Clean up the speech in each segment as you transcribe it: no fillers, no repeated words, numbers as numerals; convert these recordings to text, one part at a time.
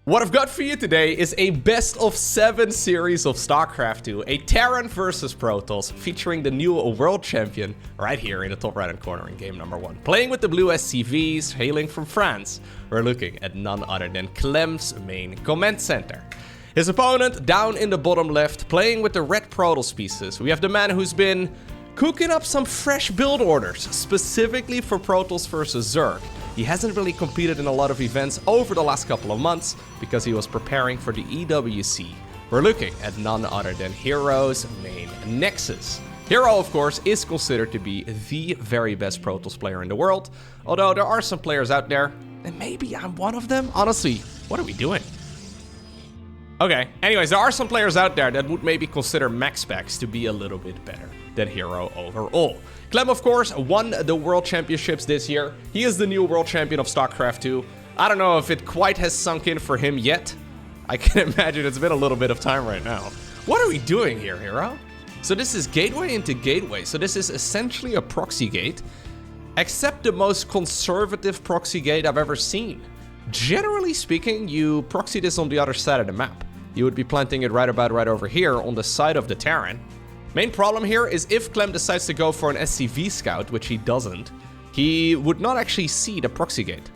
What I've got for you today is a best of 7 series of StarCraft 2, a Terran versus Protoss, featuring the new world champion right here in the top right hand corner in game number 1. Playing with the blue SCVs, hailing from France, we're looking at none other than Clem's main command center. His opponent down in the bottom left, playing with the red Protoss pieces. We have the man who's been cooking up some fresh build orders, specifically for Protoss versus Zerg. He hasn't really competed in a lot of events over the last couple of months because he was preparing for the EWC. We're looking at none other than Hero's main Nexus. Hero, of course, is considered to be the very best Protoss player in the world, although there are some players out there, and maybe I'm one of them. Honestly, what are we doing? Okay, anyways, there are some players out there that would maybe consider max specs to be a little bit better than Hero overall. Clem, of course, won the World Championships this year. He is the new World Champion of StarCraft 2. I don't know if it quite has sunk in for him yet. I can imagine it's been a little bit of time right now. What are we doing here, Hero? So this is gateway into gateway. So this is essentially a proxy gate, except the most conservative proxy gate I've ever seen. Generally speaking, you proxy this on the other side of the map. You would be planting it right about right over here on the side of the Terran. Main problem here is if Clem decides to go for an SCV scout, which he doesn't, he would not actually see the proxy gate.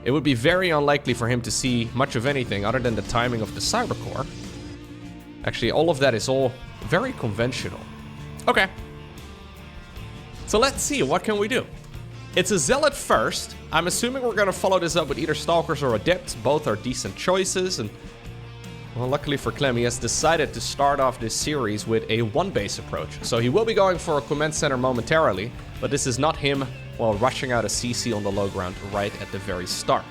It would be very unlikely for him to see much of anything other than the timing of the cyber core. Actually, all of that is all very conventional. Okay. So let's see, what can we do? It's a Zealot first. I'm assuming we're going to follow this up with either Stalkers or Adepts. Both are decent choices, and well, luckily for Clem, he has decided to start off this series with a one-base approach. So he will be going for a command center momentarily, but this is not him, well, rushing out a CC on the low ground right at the very start.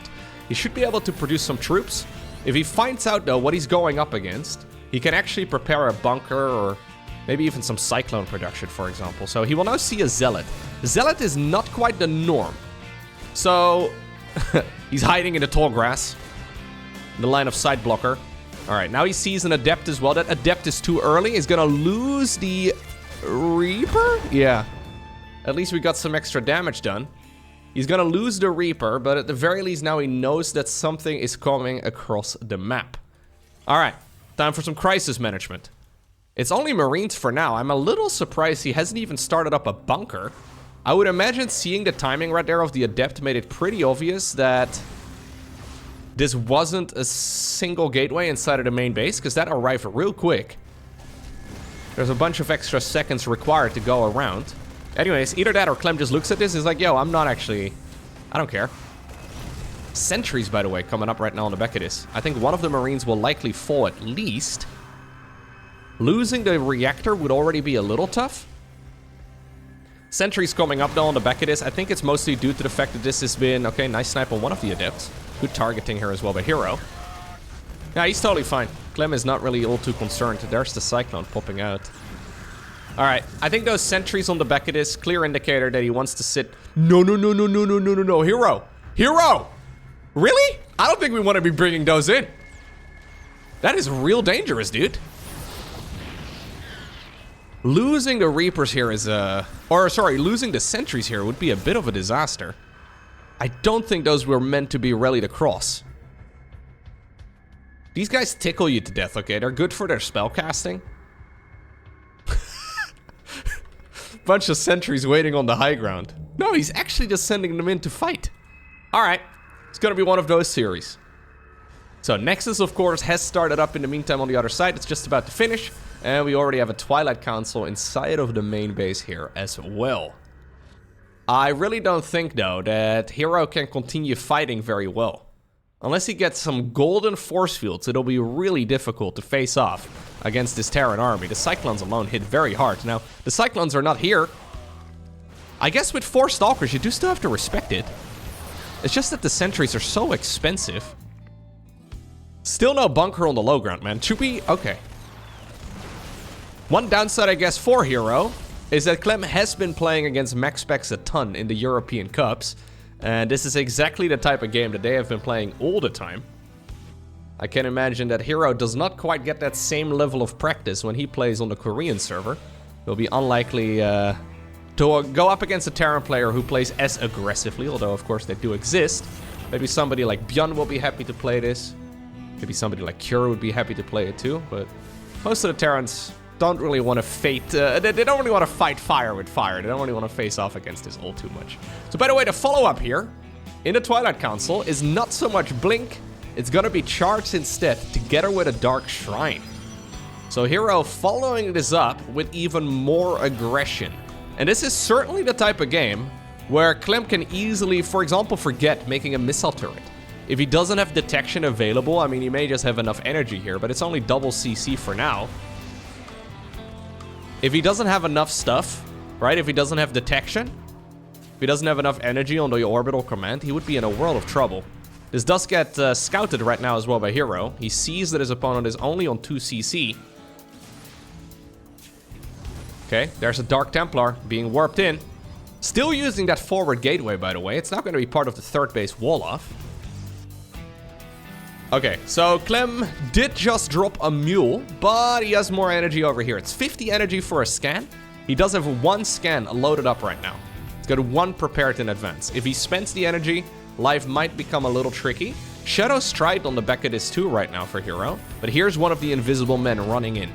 He should be able to produce some troops. If he finds out, though, what he's going up against, he can actually prepare a bunker or maybe even some Cyclone production, for example. So he will now see a Zealot. Zealot is not quite the norm. So he's hiding in the tall grass, the line of sight blocker. Alright, now he sees an Adept as well. That Adept is too early. He's gonna lose the Reaper? Yeah. At least we got some extra damage done. He's gonna lose the Reaper, but at the very least now he knows that something is coming across the map. Alright, time for some crisis management. It's only Marines for now. I'm a little surprised he hasn't even started up a bunker. I would imagine seeing the timing right there of the Adept made it pretty obvious that this wasn't a single gateway inside of the main base, because that arrived real quick. There's a bunch of extra seconds required to go around. Anyways, either that or Clem just looks at this and is like, yo, I'm not actually... I don't care. Sentries, by the way, coming up right now on the back of this. I think one of the Marines will likely fall at least. Losing the reactor would already be a little tough. Sentries coming up though on the back of this. I think it's mostly due to the fact that this has been... Okay, nice snipe on one of the Adepts. Good targeting here as well by Hero. Yeah, he's totally fine. Clem is not really all too concerned. There's the Cyclone popping out. Alright, I think those sentries on the back of this, clear indicator that he wants to sit... No, Hero! Hero! Really? I don't think we want to be bringing those in. That is real dangerous, dude. Losing the Reapers here is losing the sentries here would be a bit of a disaster. I don't think those were meant to be rallied across. These guys tickle you to death, okay? They're good for their spell casting. Bunch of sentries waiting on the high ground. No, he's actually just sending them in to fight. Alright, it's gonna be one of those series. So Nexus, of course, has started up in the meantime on the other side. It's just about to finish. And we already have a Twilight Council inside of the main base here as well. I really don't think, though, that Hero can continue fighting very well. Unless he gets some golden force fields, it'll be really difficult to face off against this Terran army. The Cyclones alone hit very hard. Now, the Cyclones are not here. I guess with 4 Stalkers, you do still have to respect it. It's just that the sentries are so expensive. Still no bunker on the low ground, man. Should we? Okay. One downside, I guess, for Hero is that Clem has been playing against max specs a ton in the European Cups, and this is exactly the type of game that they have been playing all the time. I can imagine that Hero does not quite get that same level of practice when he plays on the Korean server. It'll be unlikely to go up against a Terran player who plays as aggressively, although of course they do exist. Maybe somebody like Björn will be happy to play this. Maybe somebody like Cure would be happy to play it too, but most of the Terrans don't really want to they don't really want to fight fire with fire. They don't really want to face off against this all too much. So by the way, the follow-up here in the Twilight Council is not so much Blink. It's gonna be Charged instead, together with a Dark Shrine. So Hero following this up with even more aggression. And this is certainly the type of game where Clem can easily, for example, forget making a missile turret. If he doesn't have detection available, I mean, he may just have enough energy here, but it's only double CC for now. If he doesn't have enough stuff, right? If he doesn't have detection, if he doesn't have enough energy on the orbital command, he would be in a world of trouble. This does get scouted right now as well by Hero. He sees that his opponent is only on 2 CC. Okay, there's a Dark Templar being warped in. Still using that forward gateway, by the way. It's not going to be part of the third base wall-off. Okay, so Clem did just drop a mule, but he has more energy over here. It's 50 energy for a scan. He does have 1 scan loaded up right now. He's got 1 prepared in advance. If he spends the energy, life might become a little tricky. Shadow Stride on the back of this too right now for Hero, but here's one of the invisible men running in.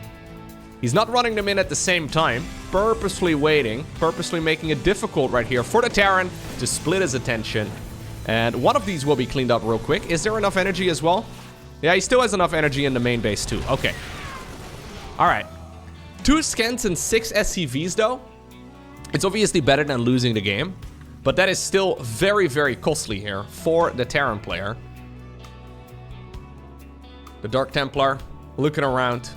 He's not running them in at the same time, purposely waiting, purposely making it difficult right here for the Terran to split his attention. And one of these will be cleaned up real quick. Is there enough energy as well? Yeah, he still has enough energy in the main base too. Okay. All right. 2 scans and 6 SCVs though. It's obviously better than losing the game, but that is still very, very costly here for the Terran player. The Dark Templar looking around,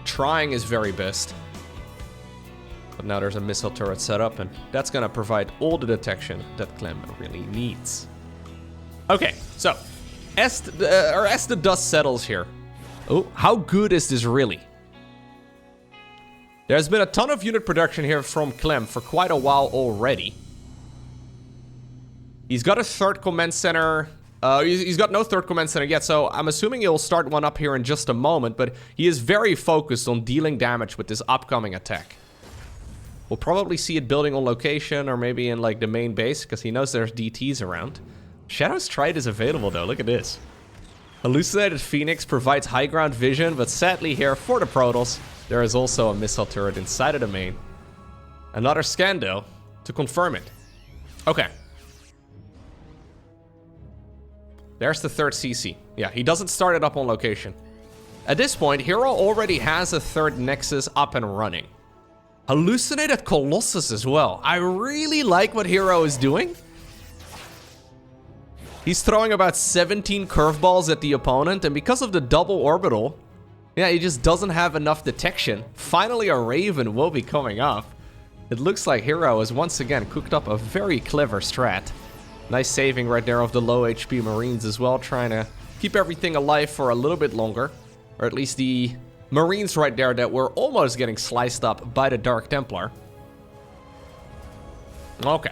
trying his very best. But now there's a missile turret set up, and that's gonna provide all the detection that Clem really needs. Okay, so as the dust settles here, oh, how good is this really? There's been a ton of unit production here from Clem for quite a while already. He's got a 3rd command center. He's got no 3rd command center yet, so I'm assuming he'll start one up here in just a moment, but he is very focused on dealing damage with this upcoming attack. We'll probably see it building on location or maybe in like the main base because he knows there's DTs around. Shadow Stride is available though, look at this. Hallucinated Phoenix provides high ground vision, but sadly here for the Protoss, there is also a missile turret inside of the main. Another scan though, to confirm it. Okay. There's the 3rd CC. Yeah, he doesn't start it up on location. At this point, Hero already has a 3rd Nexus up and running. Hallucinated Colossus as well. I really like what Hero is doing. He's throwing about 17 curveballs at the opponent, and because of the double orbital, yeah, he just doesn't have enough detection. Finally, a Raven will be coming up. It looks like Hero has once again cooked up a very clever strat. Nice saving right there of the low HP Marines as well, trying to keep everything alive for a little bit longer. Or at least the Marines right there that were almost getting sliced up by the Dark Templar. Okay.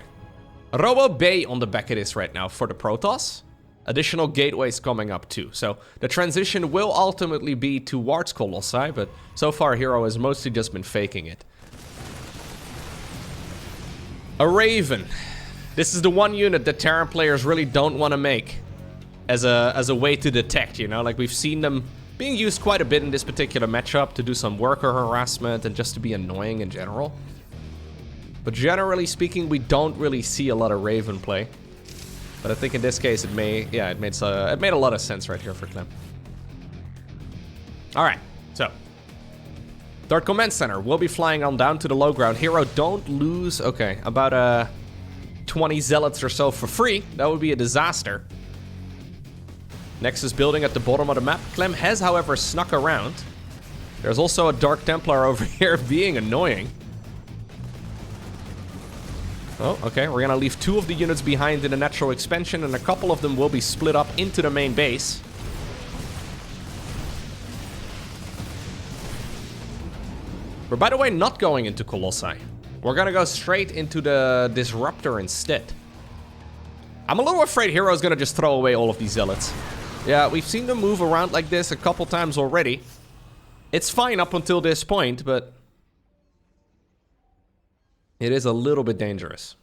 Robo Bay on the back of this right now for the Protoss. Additional gateways coming up too. So the transition will ultimately be towards Colossi, but so far Hero has mostly just been faking it. A Raven. This is the one unit that Terran players really don't want to make as a way to detect, you know? Like we've seen them being used quite a bit in this particular matchup to do some worker harassment and just to be annoying in general. But generally speaking, we don't really see a lot of Raven play. But I think in this case, it made a lot of sense right here for Clem. All right, so 3rd Command Center will be flying on down to the low ground. Hero, don't lose, okay, about 20 Zealots or so for free. That would be a disaster. Nexus building at the bottom of the map. Clem has, however, snuck around. There's also a Dark Templar over here being annoying. Oh, okay, we're gonna leave 2 of the units behind in the natural expansion, and a couple of them will be split up into the main base. We're, by the way, not going into Colossi. We're gonna go straight into the Disruptor instead. I'm a little afraid Hero's gonna just throw away all of these Zealots. Yeah, we've seen them move around like this a couple times already. It's fine up until this point, but it is a little bit dangerous.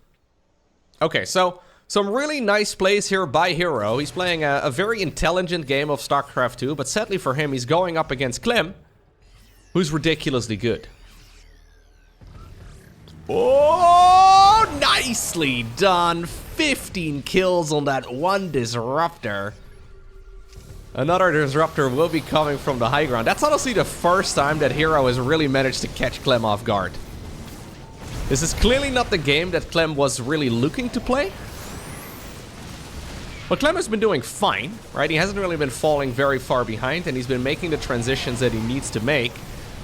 Okay, so Some really nice plays here by Hero. He's playing a very intelligent game of StarCraft 2, but sadly for him, he's going up against Clem, who's ridiculously good. Oh, nicely done. 15 kills on that one disruptor. Another disruptor will be coming from the high ground. That's honestly the first time that Hero has really managed to catch Clem off guard. This is clearly not the game that Clem was really looking to play. But Clem has been doing fine, right? He hasn't really been falling very far behind, and he's been making the transitions that he needs to make.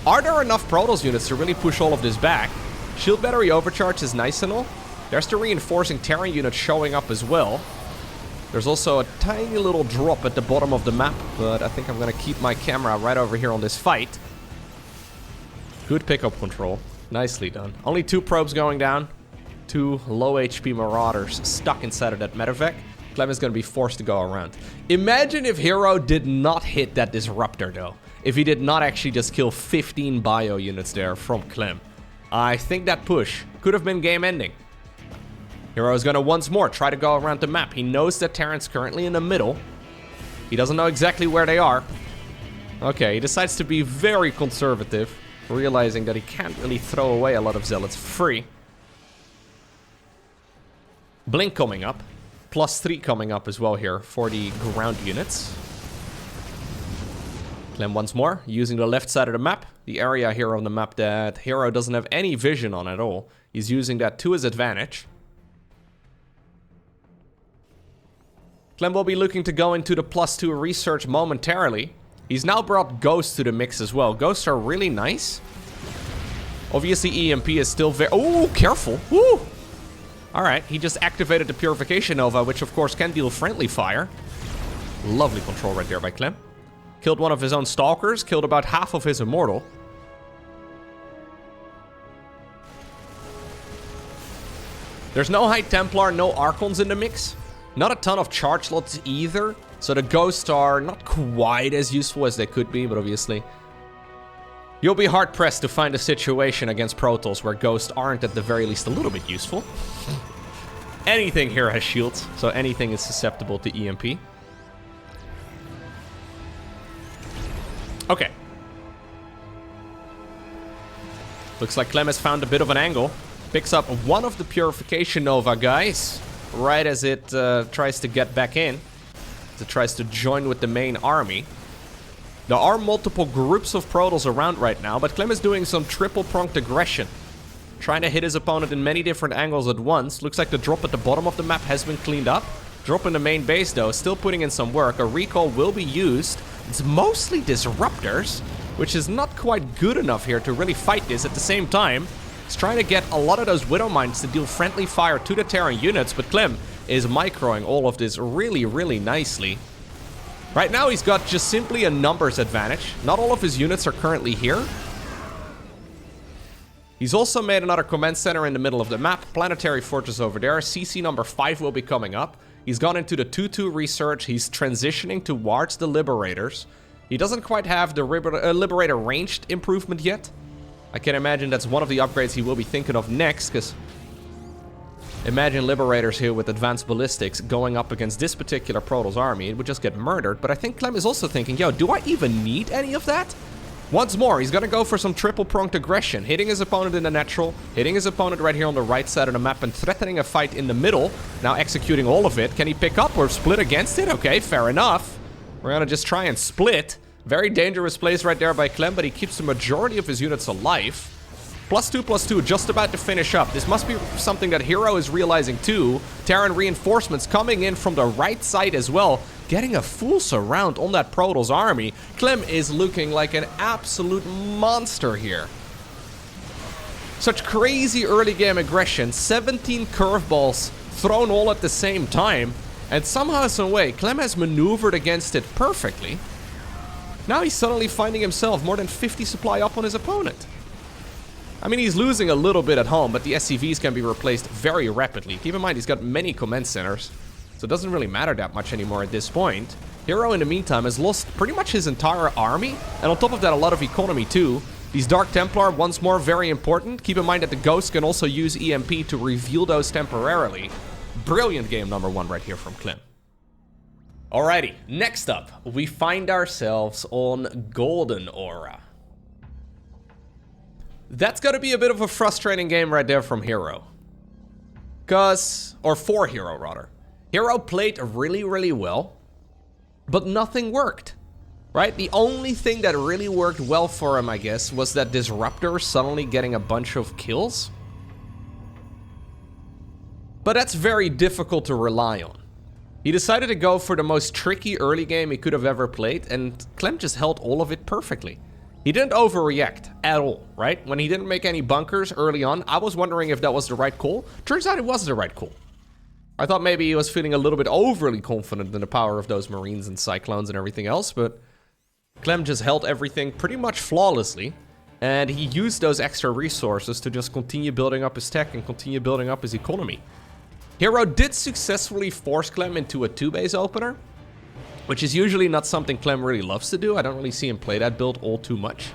Are there enough Protoss units to really push all of this back? Shield battery overcharge is nice and all. There's the reinforcing Terran unit showing up as well. There's also a tiny little drop at the bottom of the map, but I think I'm going to keep my camera right over here on this fight. Good pickup control. Nicely done. Only 2 probes going down. 2 low HP Marauders stuck inside of that medevac. Clem is going to be forced to go around. Imagine if Hero did not hit that disruptor though. If he did not actually just kill 15 bio units there from Clem. I think that push could have been game ending. Hero is going to once more try to go around the map. He knows that Terran's currently in the middle. He doesn't know exactly where they are. Okay, he decides to be very conservative, realizing that he can't really throw away a lot of Zealots for free. Blink coming up. +3 coming up as well here for the ground units. Clem once more, using the left side of the map. The area here on the map that Hero doesn't have any vision on at all. He's using that to his advantage. Clem will be looking to go into the +2 research momentarily. He's now brought Ghosts to the mix as well. Ghosts are really nice. Obviously EMP is still very... Oh, careful! Woo! Alright, he just activated the Purification Nova, which of course can deal friendly fire. Lovely control right there by Clem. Killed one of his own Stalkers, killed about half of his Immortal. There's no High Templar, no Archons in the mix. Not a ton of charge slots either, so the Ghosts are not quite as useful as they could be, but obviously... You'll be hard-pressed to find a situation against Protoss where Ghosts aren't at the very least a little bit useful. Anything here has shields, so anything is susceptible to EMP. Okay. Looks like Clem has found a bit of an angle. Picks up one of the Purification Nova guys, right as it tries to get back in. As it tries to join with the main army. There are multiple groups of Protoss around right now, but Clem is doing some triple-pronged aggression. Trying to hit his opponent in many different angles at once. Looks like the drop at the bottom of the map has been cleaned up. Drop in the main base though, still putting in some work. A recall will be used. It's mostly disruptors, which is not quite good enough here to really fight this. At the same time, he's trying to get a lot of those Widow Mines to deal friendly fire to the Terran units, but Clem is microing all of this really, really nicely. Right now, he's got just simply a numbers advantage. Not all of his units are currently here. He's also made another command center in the middle of the map. Planetary Fortress over there. CC number 5 will be coming up. He's gone into the 2-2 research. He's transitioning towards the Liberators. He doesn't quite have the Liberator ranged improvement yet. I can imagine that's one of the upgrades he will be thinking of next, because... Imagine Liberators here with advanced ballistics going up against this particular Protoss army. It would just get murdered. But I think Clem is also thinking, yo, do I even need any of that? Once more, he's gonna go for some triple-pronged aggression. Hitting his opponent in the natural. Hitting his opponent right here on the right side of the map and threatening a fight in the middle. Now executing all of it. Can he pick up or split against it? Okay, fair enough. We're gonna just try and split. Very dangerous place right there by Clem, but he keeps the majority of his units alive. +2/+2, just about to finish up. This must be something that Hero is realizing too. Terran reinforcements coming in from the right side as well. Getting a full surround on that Protoss army. Clem is looking like an absolute monster here. Such crazy early game aggression. 17 curveballs thrown all at the same time. And somehow, some way, Clem has maneuvered against it perfectly. Now he's suddenly finding himself more than 50 supply up on his opponent. I mean, he's losing a little bit at home, but the SCVs can be replaced very rapidly. Keep in mind, he's got many command centers, so it doesn't really matter that much anymore at this point. Hero, in the meantime, has lost pretty much his entire army, and on top of that, a lot of economy too. These Dark Templar, once more, very important. Keep in mind that the Ghosts can also use EMP to reveal those temporarily. Brilliant game number 1 right here from Clem. Alrighty, next up, we find ourselves on Golden Aura. That's gonna be a bit of a frustrating game right there from Hero. For Hero rather. Hero played really, really well, but nothing worked, right? The only thing that really worked well for him, I guess, was that Disruptor suddenly getting a bunch of kills. But that's very difficult to rely on. He decided to go for the most tricky early game he could have ever played, and Clem just held all of it perfectly. He didn't overreact at all, right? When he didn't make any bunkers early on, I was wondering if that was the right call. Turns out it was the right call. I thought maybe he was feeling a little bit overly confident in the power of those Marines and Cyclones and everything else, but Clem just held everything pretty much flawlessly, and he used those extra resources to just continue building up his tech and continue building up his economy. Hero did successfully force Clem into a 2-base opener, which is usually not something Clem really loves to do. I don't really see him play that build all too much.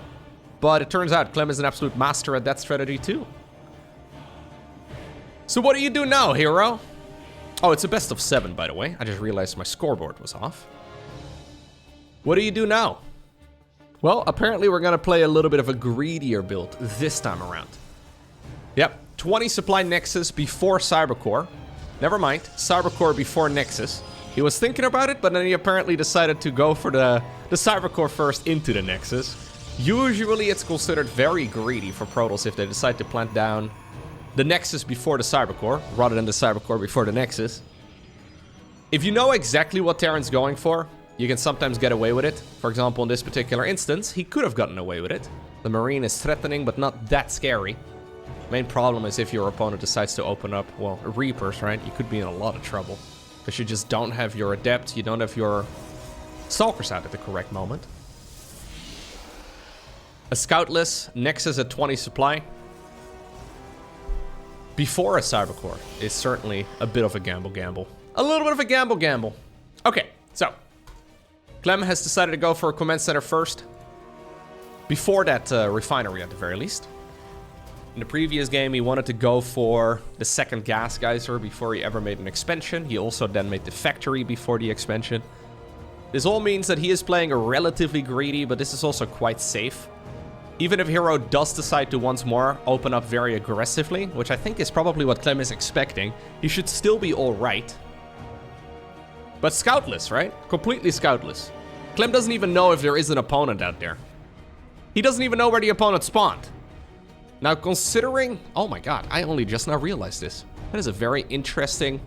But it turns out Clem is an absolute master at that strategy too. So what do you do now, Hero? Oh, it's a best of 7, by the way. I just realized my scoreboard was off. What do you do now? Well, apparently we're gonna play a little bit of a greedier build this time around. Yep, 20 supply Nexus before Cybercore. Never mind, Cybercore before Nexus. He was thinking about it, but then he apparently decided to go for the Cybercore first into the Nexus. Usually it's considered very greedy for Protoss if they decide to plant down the Nexus before the Cybercore, rather than the Cybercore before the Nexus. If you know exactly what Terran's going for, you can sometimes get away with it. For example, in this particular instance, he could have gotten away with it. The Marine is threatening, but not that scary. Main problem is if your opponent decides to open up, well, Reapers, right? You could be in a lot of trouble. Because you just don't have your Adept, you don't have your Stalkers out at the correct moment. A Scoutless Nexus at 20 supply before a Cybercore is certainly a bit of a gamble. A little bit of a gamble. Okay, so Clem has decided to go for a command center first. Before that refinery at the very least. In the previous game, he wanted to go for the second gas geyser before he ever made an expansion. He also then made the factory before the expansion. This all means that he is playing a relatively greedy, but this is also quite safe. Even if Hero does decide to once more open up very aggressively, which I think is probably what Clem is expecting, he should still be alright. But scoutless, right? Completely scoutless. Clem doesn't even know if there is an opponent out there. He doesn't even know where the opponent spawned. Now, considering... Oh my god, I only just now realized this. That is a very interesting...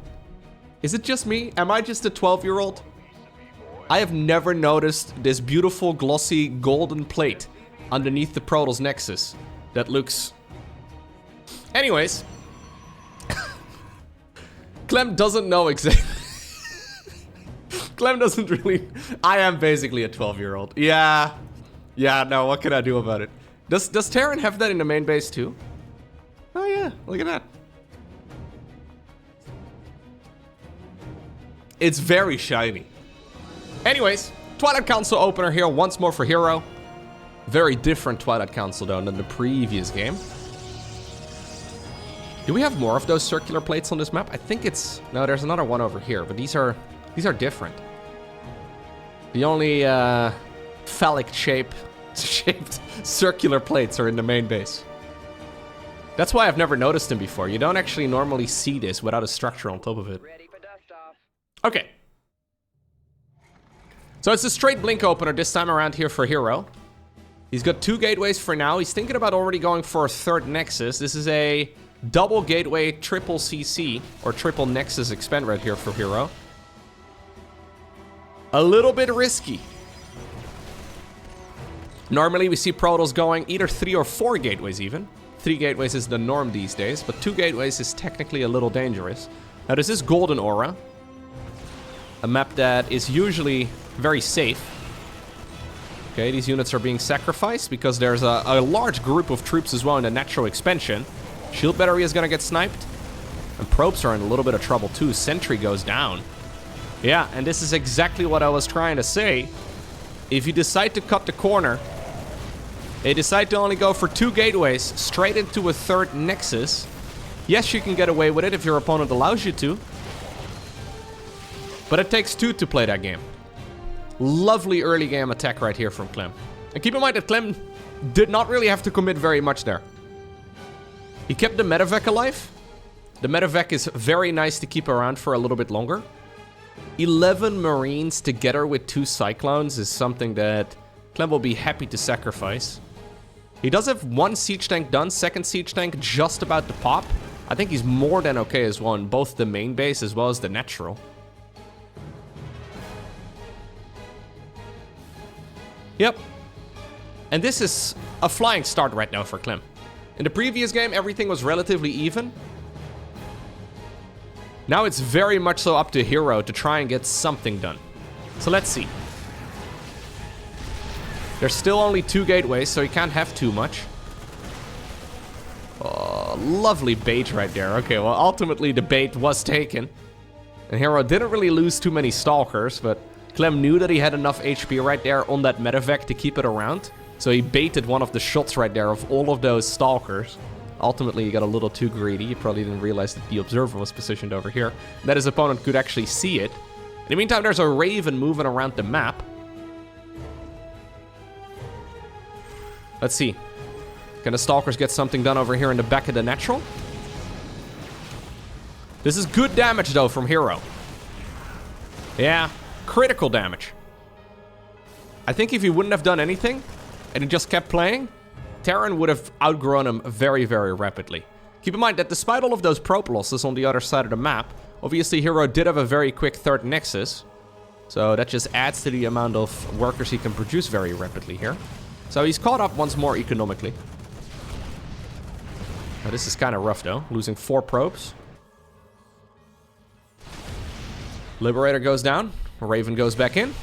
Is it just me? Am I just a 12-year-old? I have never noticed this beautiful, glossy, golden plate underneath the Protoss Nexus. That looks... Anyways. Clem doesn't know exactly... Clem doesn't really... I am basically a 12-year-old. Yeah, no, what can I do about it? Does Terran have that in the main base too? Oh yeah, look at that. It's very shiny. Anyways, Twilight Council opener here once more for Hero. Very different Twilight Council though than the previous game. Do we have more of those circular plates on this map? I think it's... No, there's another one over here, but these are different. The only phallic shaped circular plates are in the main base. That's why I've never noticed them before. You don't actually normally see this without a structure on top of it. Okay. So it's a straight blink opener this time around here for Hero. He's got 2 gateways for now. He's thinking about already going for a 3rd Nexus. This is a double gateway, triple CC, or triple Nexus expand right here for Hero. A little bit risky. Normally we see Protoss going either 3 or 4 gateways even. 3 gateways is the norm these days, but 2 gateways is technically a little dangerous. Now this is Golden Aura. A map that is usually very safe. Okay, these units are being sacrificed because there's a large group of troops as well in the natural expansion. Shield battery is gonna get sniped. And probes are in a little bit of trouble too. Sentry goes down. Yeah, and this is exactly what I was trying to say. If you decide to cut the corner, they decide to only go for 2 gateways straight into a 3rd Nexus. Yes, you can get away with it if your opponent allows you to. But it takes 2 to play that game. Lovely early game attack right here from Clem. And keep in mind that Clem did not really have to commit very much there. He kept the medevac alive. The medevac is very nice to keep around for a little bit longer. 11 Marines together with 2 Cyclones is something that Clem will be happy to sacrifice. He does have 1 siege tank done, 2nd siege tank just about to pop. I think he's more than okay as well in both the main base as well as the natural. Yep. And this is a flying start right now for Clem. In the previous game, everything was relatively even. Now it's very much so up to Hero to try and get something done. So let's see. There's still only 2 gateways, so he can't have too much. Oh, lovely bait right there. Okay, well, ultimately the bait was taken. And Hero didn't really lose too many Stalkers, but Clem knew that he had enough HP right there on that medevac to keep it around. So he baited one of the shots right there of all of those Stalkers. Ultimately, he got a little too greedy. He probably didn't realize that the Observer was positioned over here. That his opponent could actually see it. In the meantime, there's a Raven moving around the map. Let's see. Can the Stalkers get something done over here in the back of the natural? This is good damage, though, from Hero. Yeah, critical damage. I think if he wouldn't have done anything, and he just kept playing, Terran would have outgrown him very, very rapidly. Keep in mind that despite all of those Protoss on the other side of the map, obviously Hero did have a very quick 3rd Nexus. So that just adds to the amount of workers he can produce very rapidly here. So he's caught up once more economically. Now, this is kind of rough though, losing 4 probes. Liberator goes down, Raven goes back in.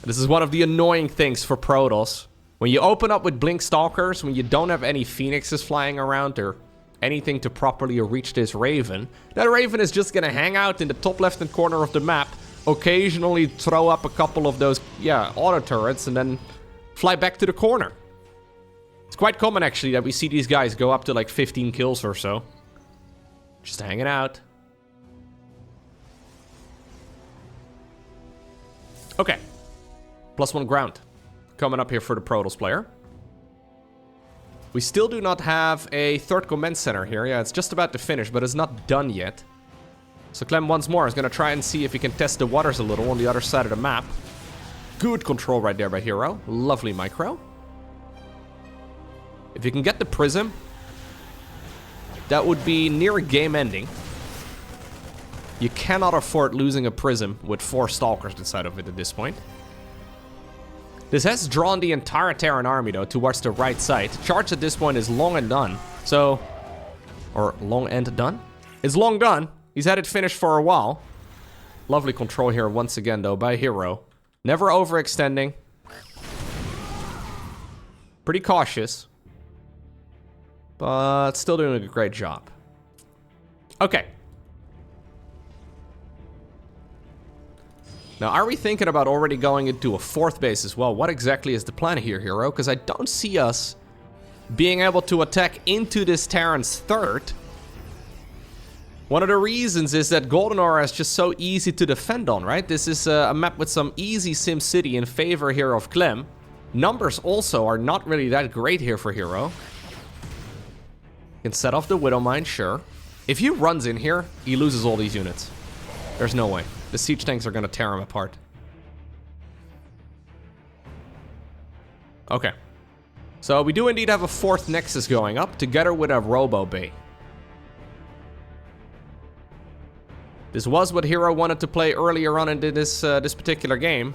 This is one of the annoying things for Protoss. When you open up with Blink Stalkers, when you don't have any Phoenixes flying around or anything to properly reach this Raven, that Raven is just gonna hang out in the top left-hand corner of the map, occasionally throw up a couple of those, auto turrets, and then fly back to the corner. It's quite common, actually, that we see these guys go up to like 15 kills or so. Just hanging out. Okay. +1 ground coming up here for the Protoss player. We still do not have a 3rd command center here. Yeah, it's just about to finish, but it's not done yet. So Clem once more is going to try and see if he can test the waters a little on the other side of the map. Good control right there by Hero. Lovely micro. If you can get the Prism, that would be near a game ending. You cannot afford losing a Prism with 4 Stalkers inside of it at this point. This has drawn the entire Terran army, though, towards the right side. Charge at this point is long and done. So, or long and done? It's long done. He's had it finished for a while. Lovely control here once again, though, by Hero. Never overextending. Pretty cautious. But still doing a great job. Okay. Now, are we thinking about already going into a 4th base as well? What exactly is the plan here, Hero? Because I don't see us being able to attack into this Terran's 3rd. One of the reasons is that Golden Aura is just so easy to defend on, right? This is a map with some easy SimCity in favor here of Clem. Numbers also are not really that great here for Hero. Can set off the Widow Mine, sure. If he runs in here, he loses all these units. There's no way. The siege tanks are going to tear him apart. Okay. So we do indeed have a 4th Nexus going up, together with a Robo Bay. This was what Hero wanted to play earlier on in this particular game.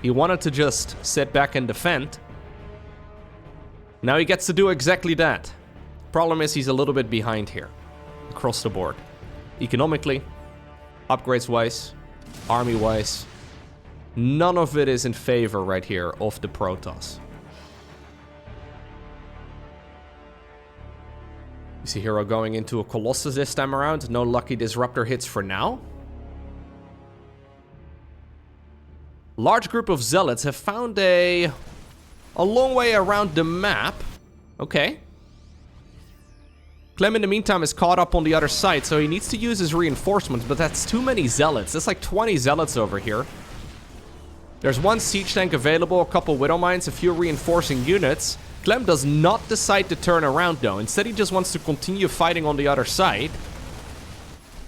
He wanted to just sit back and defend. Now he gets to do exactly that. Problem is he's a little bit behind here, across the board. Economically, upgrades-wise, army-wise, none of it is in favor right here of the Protoss. You see Hero going into a Colossus this time around. No lucky Disruptor hits for now. Large group of Zealots have found a long way around the map. Okay. Clem, in the meantime, is caught up on the other side, so he needs to use his reinforcements, but that's too many zealots. There's like 20 zealots over here. There's one siege tank available, a couple widow mines, a few reinforcing units. Clem does not decide to turn around, though. Instead, he just wants to continue fighting on the other side.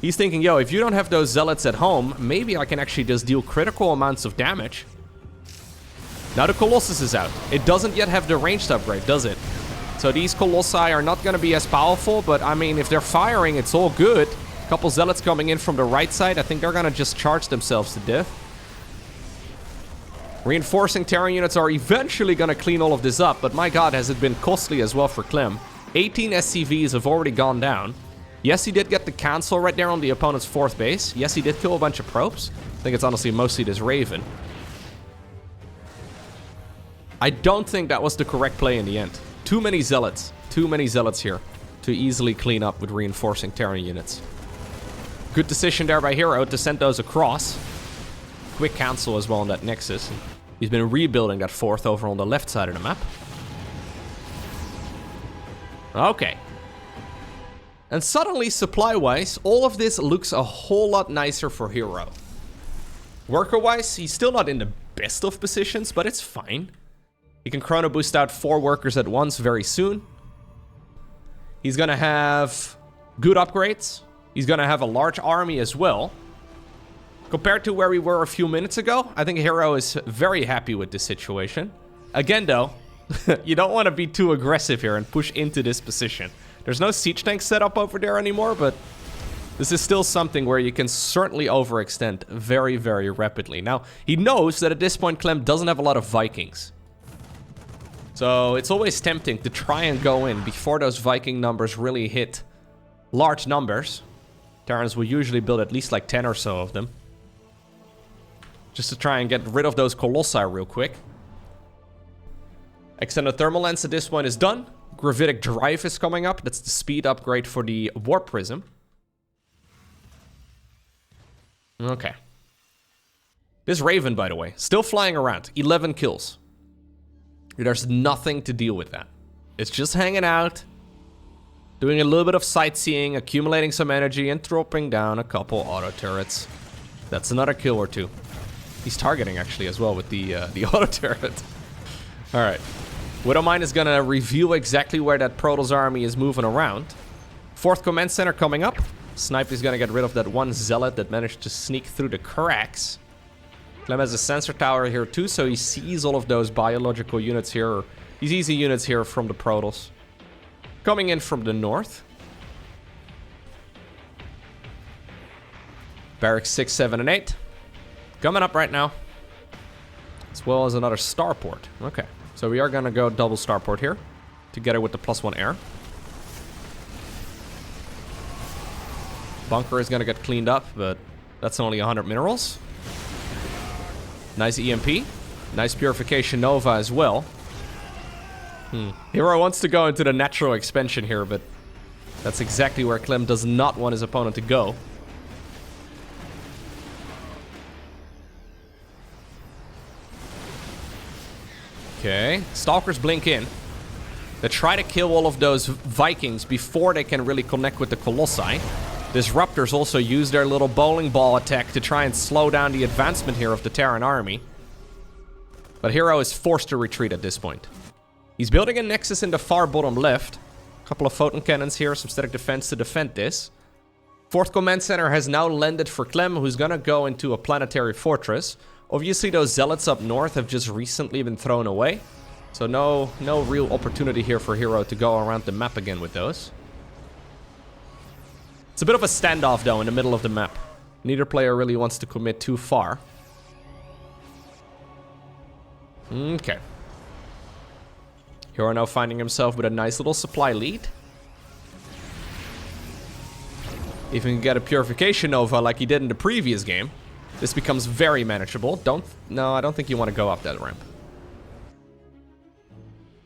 He's thinking, yo, if you don't have those zealots at home, maybe I can actually just deal critical amounts of damage. Now the Colossus is out. It doesn't yet have the ranged upgrade, does it? So these Colossi are not going to be as powerful, but I mean, if they're firing, it's all good. A couple zealots coming in from the right side. I think they're going to just charge themselves to death. Reinforcing Terran units are eventually going to clean all of this up, but my god, has it been costly as well for Clem. 18 SCVs have already gone down. Yes, he did get the cancel right there on the opponent's 4th base. Yes, he did kill a bunch of probes. I think it's honestly mostly this Raven. I don't think that was the correct play in the end. Too many zealots. Too many zealots here to easily clean up with reinforcing Terran units. Good decision there by Hero to send those across. Quick cancel as well on that Nexus. He's been rebuilding that 4th over on the left side of the map. Okay. And suddenly, supply-wise, all of this looks a whole lot nicer for Hero. Worker-wise, he's still not in the best of positions, but it's fine. He can chrono boost out 4 workers at once very soon. He's gonna have good upgrades. He's gonna have a large army as well. Compared to where we were a few minutes ago, I think Hero is very happy with this situation. Again though, you don't want to be too aggressive here and push into this position. There's no siege tank set up over there anymore, but this is still something where you can certainly overextend very, very rapidly. Now, he knows that at this point Clem doesn't have a lot of Vikings. So it's always tempting to try and go in before those Viking numbers really hit large numbers. Terrans will usually build at least like 10 or so of them. Just to try and get rid of those Colossi real quick. Extended Thermal Lens at this point is done. Gravitic Drive is coming up. That's the speed upgrade for the Warp Prism. Okay. This Raven, by the way, still flying around. 11 kills. There's nothing to deal with that. It's just hanging out, doing a little bit of sightseeing, accumulating some energy, and dropping down a couple auto turrets. That's another kill or 2. He's targeting actually as well with the auto turret. All right. Widowmine is going to reveal exactly where that Protoss army is moving around. 4th command center coming up. Snipe is going to get rid of that one zealot that managed to sneak through the cracks. Clem has a sensor tower here too, so he sees all of those biological units here, or these easy units here from the Protoss. Coming in from the north. Barracks 6, 7, and 8. Coming up right now. As well as another starport. Okay, so we are going to go double starport here, together with the +1 air. Bunker is going to get cleaned up, but that's only 100 minerals. Nice EMP. Nice Purification Nova as well. Hero wants to go into the natural expansion here, but that's exactly where Clem does not want his opponent to go. Okay, Stalkers blink in. They try to kill all of those Vikings before they can really connect with the Colossi. Disruptors also use their little bowling ball attack to try and slow down the advancement here of the Terran army. But Hero is forced to retreat at this point. He's building a Nexus in the far bottom left. A couple of photon cannons here, some static defense to defend this. 4th command center has now landed for Clem, who's gonna go into a planetary fortress. Obviously those zealots up north have just recently been thrown away. So no real opportunity here for Hero to go around the map again with those. It's a bit of a standoff though in the middle of the map. Neither player really wants to commit too far. Okay. Hero now finding himself with a nice little supply lead. If he can get a Purification Nova like he did in the previous game, this becomes very manageable. No, I don't think you want to go up that ramp.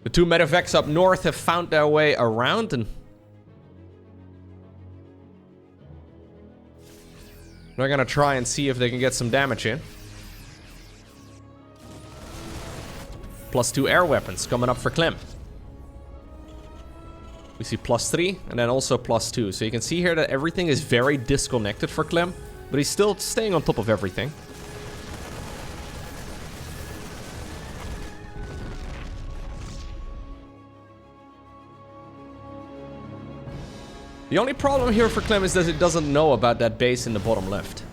The 2 medevacs up north have found their way around and they're gonna try and see if they can get some damage in. +2 air weapons coming up for Clem. We see +3 and then also +2. So you can see here that everything is very disconnected for Clem, but he's still staying on top of everything. The only problem here for Clem is that it doesn't know about that base in the bottom left.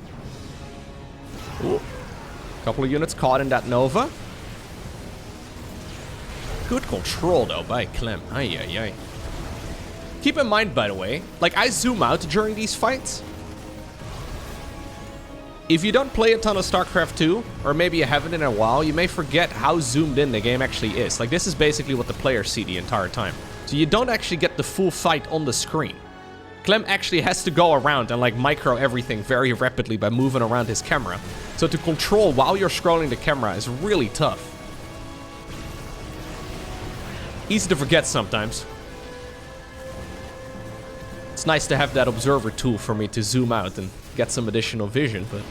Ooh. Couple of units caught in that Nova. Good control though by Clem. Ay, ay, ay. Keep in mind, by the way, like I zoom out during these fights. If you don't play a ton of StarCraft 2, or maybe you haven't in a while, you may forget how zoomed in the game actually is. Like this is basically what the players see the entire time. So you don't actually get the full fight on the screen. Clem actually has to go around and like micro everything very rapidly by moving around his camera. So to control while you're scrolling the camera is really tough. Easy to forget sometimes. It's nice to have that observer tool for me to zoom out and get some additional vision, but...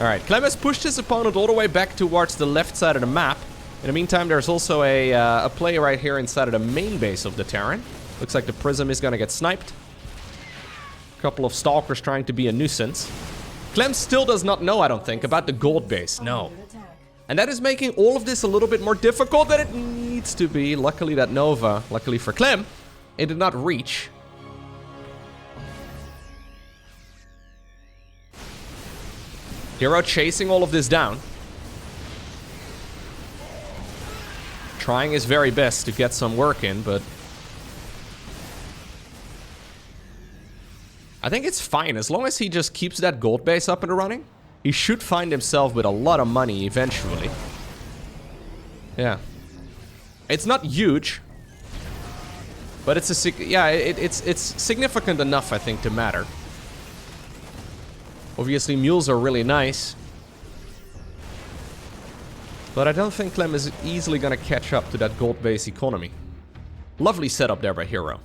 Alright, Clem has pushed his opponent all the way back towards the left side of the map. In the meantime, there's also a play right here inside of the main base of the Terran. Looks like the Prism is gonna get sniped. Couple of Stalkers trying to be a nuisance. Clem still does not know, I don't think, about the gold base. No. And that is making all of this a little bit more difficult than it needs to be. Luckily that Nova, luckily for Clem, it did not reach. Hero chasing all of this down. Trying his very best to get some work in, but... I think it's fine, as long as he just keeps that gold base up and running. He should find himself with a lot of money eventually. Yeah. It's not huge. But it's it's significant enough, I think, to matter. Obviously, mules are really nice. But I don't think Clem is easily gonna catch up to that gold base economy. Lovely setup there by Hero.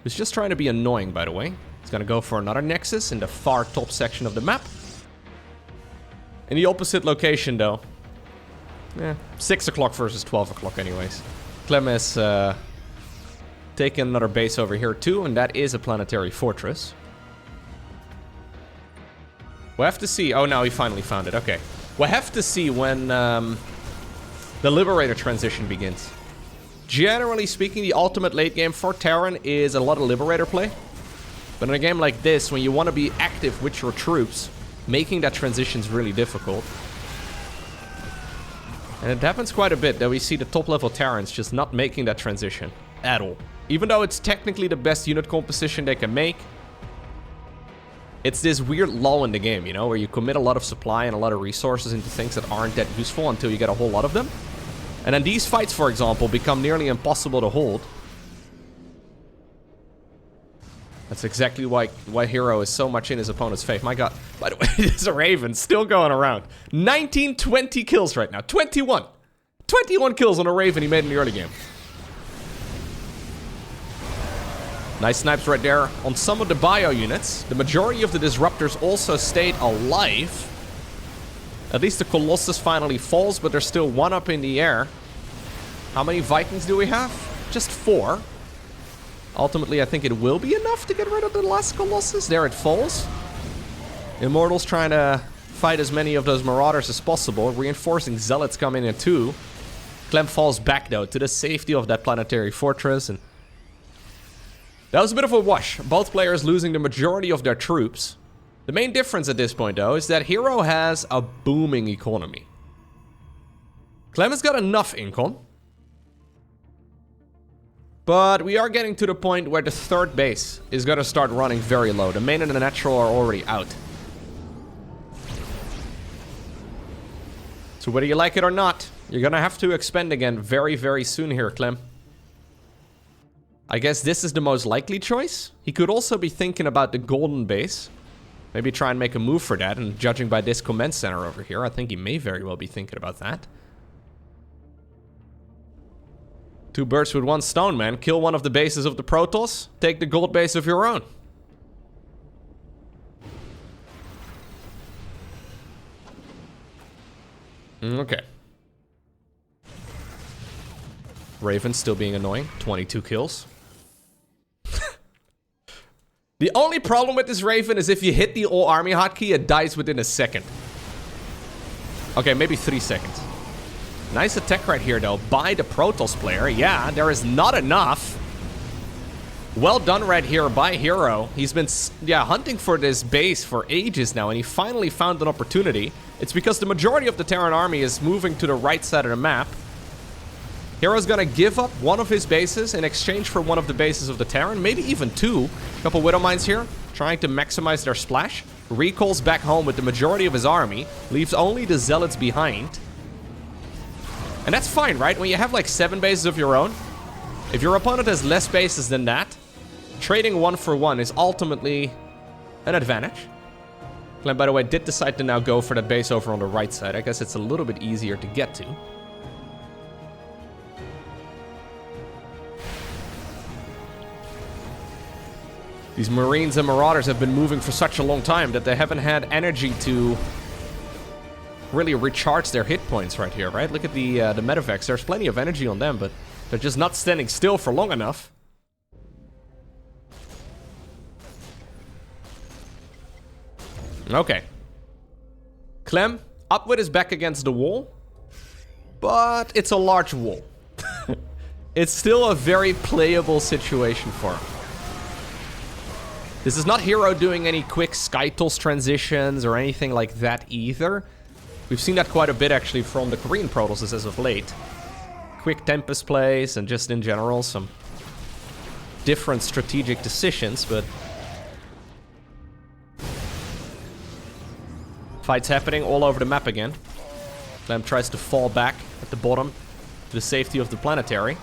He's just trying to be annoying, by the way. He's gonna go for another Nexus in the far top section of the map. In the opposite location, though. 6 o'clock versus 12 o'clock anyways. Clem has taken another base over here too, and that is a planetary fortress. We'll have to see. Oh, now he finally found it. Okay. We'll have to see when the Liberator transition begins. Generally speaking, the ultimate late game for Terran is a lot of Liberator play. But in a game like this, when you want to be active with your troops, making that transition is really difficult. And it happens quite a bit that we see the top level Terrans just not making that transition at all. Even though it's technically the best unit composition they can make, it's this weird lull in the game, you know, where you commit a lot of supply and a lot of resources into things that aren't that useful until you get a whole lot of them. And then these fights, for example, become nearly impossible to hold. That's exactly why Hero is so much in his opponent's face. My god. By the way, there's a Raven still going around. 19, 20 kills right now. 21. 21 kills on a Raven he made in the early game. Nice snipes right there on some of the bio units. The majority of the disruptors also stayed alive. At least the Colossus finally falls, but there's still one up in the air. How many Vikings do we have? Just 4. Ultimately, I think it will be enough to get rid of the last Colossus. There it falls. Immortals trying to fight as many of those Marauders as possible. Reinforcing Zealots coming in too. Clem falls back, though, to the safety of that planetary fortress. And that was a bit of a wash. Both players losing the majority of their troops. The main difference at this point, though, is that Hero has a booming economy. Clem has got enough income. But we are getting to the point where the third base is going to start running very low. The main and the natural are already out. So whether you like it or not, you're going to have to expend again very, very soon here, Clem. I guess this is the most likely choice. He could also be thinking about the golden base. Maybe try and make a move for that. And judging by this command center over here, I think he may very well be thinking about that. 2 birds with 1 stone, man. Kill one of the bases of the Protoss. Take the gold base of your own. Okay. Raven still being annoying. 22 kills. The only problem with this Raven is if you hit the all army hotkey, it dies within a second. Okay, maybe 3 seconds. Nice attack right here, though, by the Protoss player. Yeah, there is not enough. Well done right here by Hero. He's been, hunting for this base for ages now, and he finally found an opportunity. It's because the majority of the Terran army is moving to the right side of the map. Hero's gonna give up one of his bases in exchange for one of the bases of the Terran, maybe even 2. Couple Widow Mines here, trying to maximize their splash. Recalls back home with the majority of his army, leaves only the Zealots behind. And that's fine, right? When you have like 7 bases of your own, if your opponent has less bases than that, trading 1 for 1 is ultimately an advantage. Clem, by the way, did decide to now go for that base over on the right side. I guess it's a little bit easier to get to. These Marines and Marauders have been moving for such a long time that they haven't had energy to really recharge their hit points right here, right? Look at the medevacs. There's plenty of energy on them, but they're just not standing still for long enough. Okay. Clem, up with his back against the wall, but it's a large wall. It's still a very playable situation for him. This is not Hero doing any quick Skytools transitions or anything like that either. We've seen that quite a bit actually from the Korean Protosses as of late. Quick Tempest plays and just in general some different strategic decisions, but fights happening all over the map again. Clem tries to fall back at the bottom to the safety of the planetary.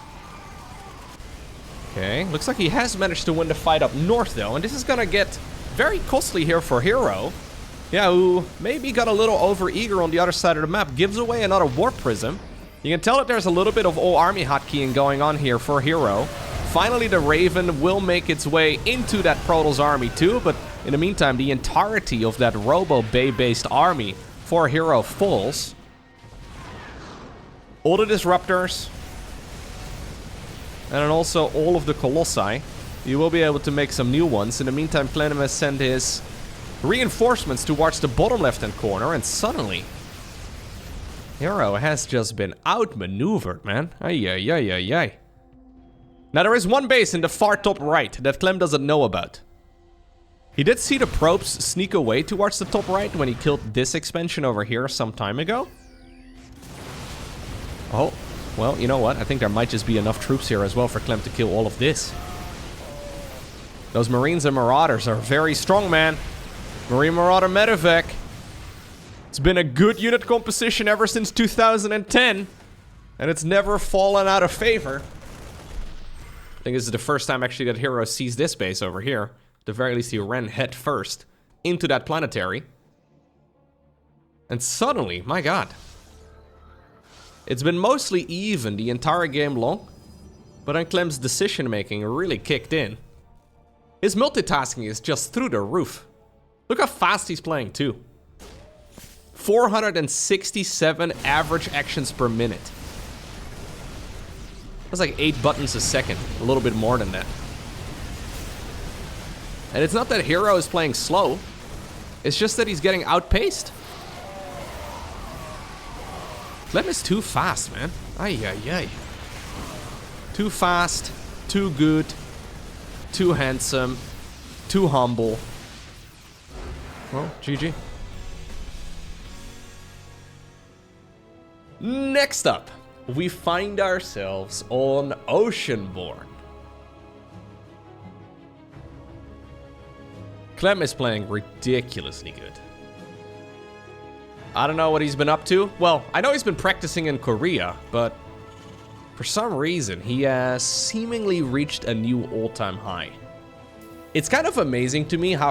Okay, looks like he has managed to win the fight up north though, and this is gonna get very costly here for Hero. Yeah, who maybe got a little over-eager on the other side of the map, gives away another Warp Prism. You can tell that there's a little bit of all army hotkeying going on here for Hero. Finally, the Raven will make its way into that Protoss army too, but in the meantime, the entirety of that Robo-Bay-based army for Hero falls. All the Disruptors, and then also all of the Colossi. You will be able to make some new ones. In the meantime, Clem has sent his reinforcements towards the bottom left-hand corner, and suddenly Hero has just been outmaneuvered, man. Ay, ay, ay, ay, ay. Now, there is one base in the far top right that Clem doesn't know about. He did see the probes sneak away towards the top right when he killed this expansion over here some time ago. Oh, well, you know what? I think there might just be enough troops here as well for Clem to kill all of this. Those Marines and Marauders are very strong, man. Marine Marauder Medevac. It's been a good unit composition ever since 2010. And it's never fallen out of favor. I think this is the first time actually that Hero sees this base over here. At the very least, he ran head first into that planetary. And suddenly, my god. It's been mostly even the entire game long. But then Clem's decision making really kicked in. His multitasking is just through the roof. Look how fast he's playing too. 467 average actions per minute. That's like 8 buttons a second. A little bit more than that. And it's not that Hero is playing slow. It's just that he's getting outpaced. Clem is too fast, man. Ay, ay, ay. Too fast, too good, too handsome, too humble. Well, GG. Next up, we find ourselves on Oceanborn. Clem is playing ridiculously good. I don't know what he's been up to. Well, I know he's been practicing in Korea, but for some reason, he has seemingly reached a new all-time high. It's kind of amazing to me how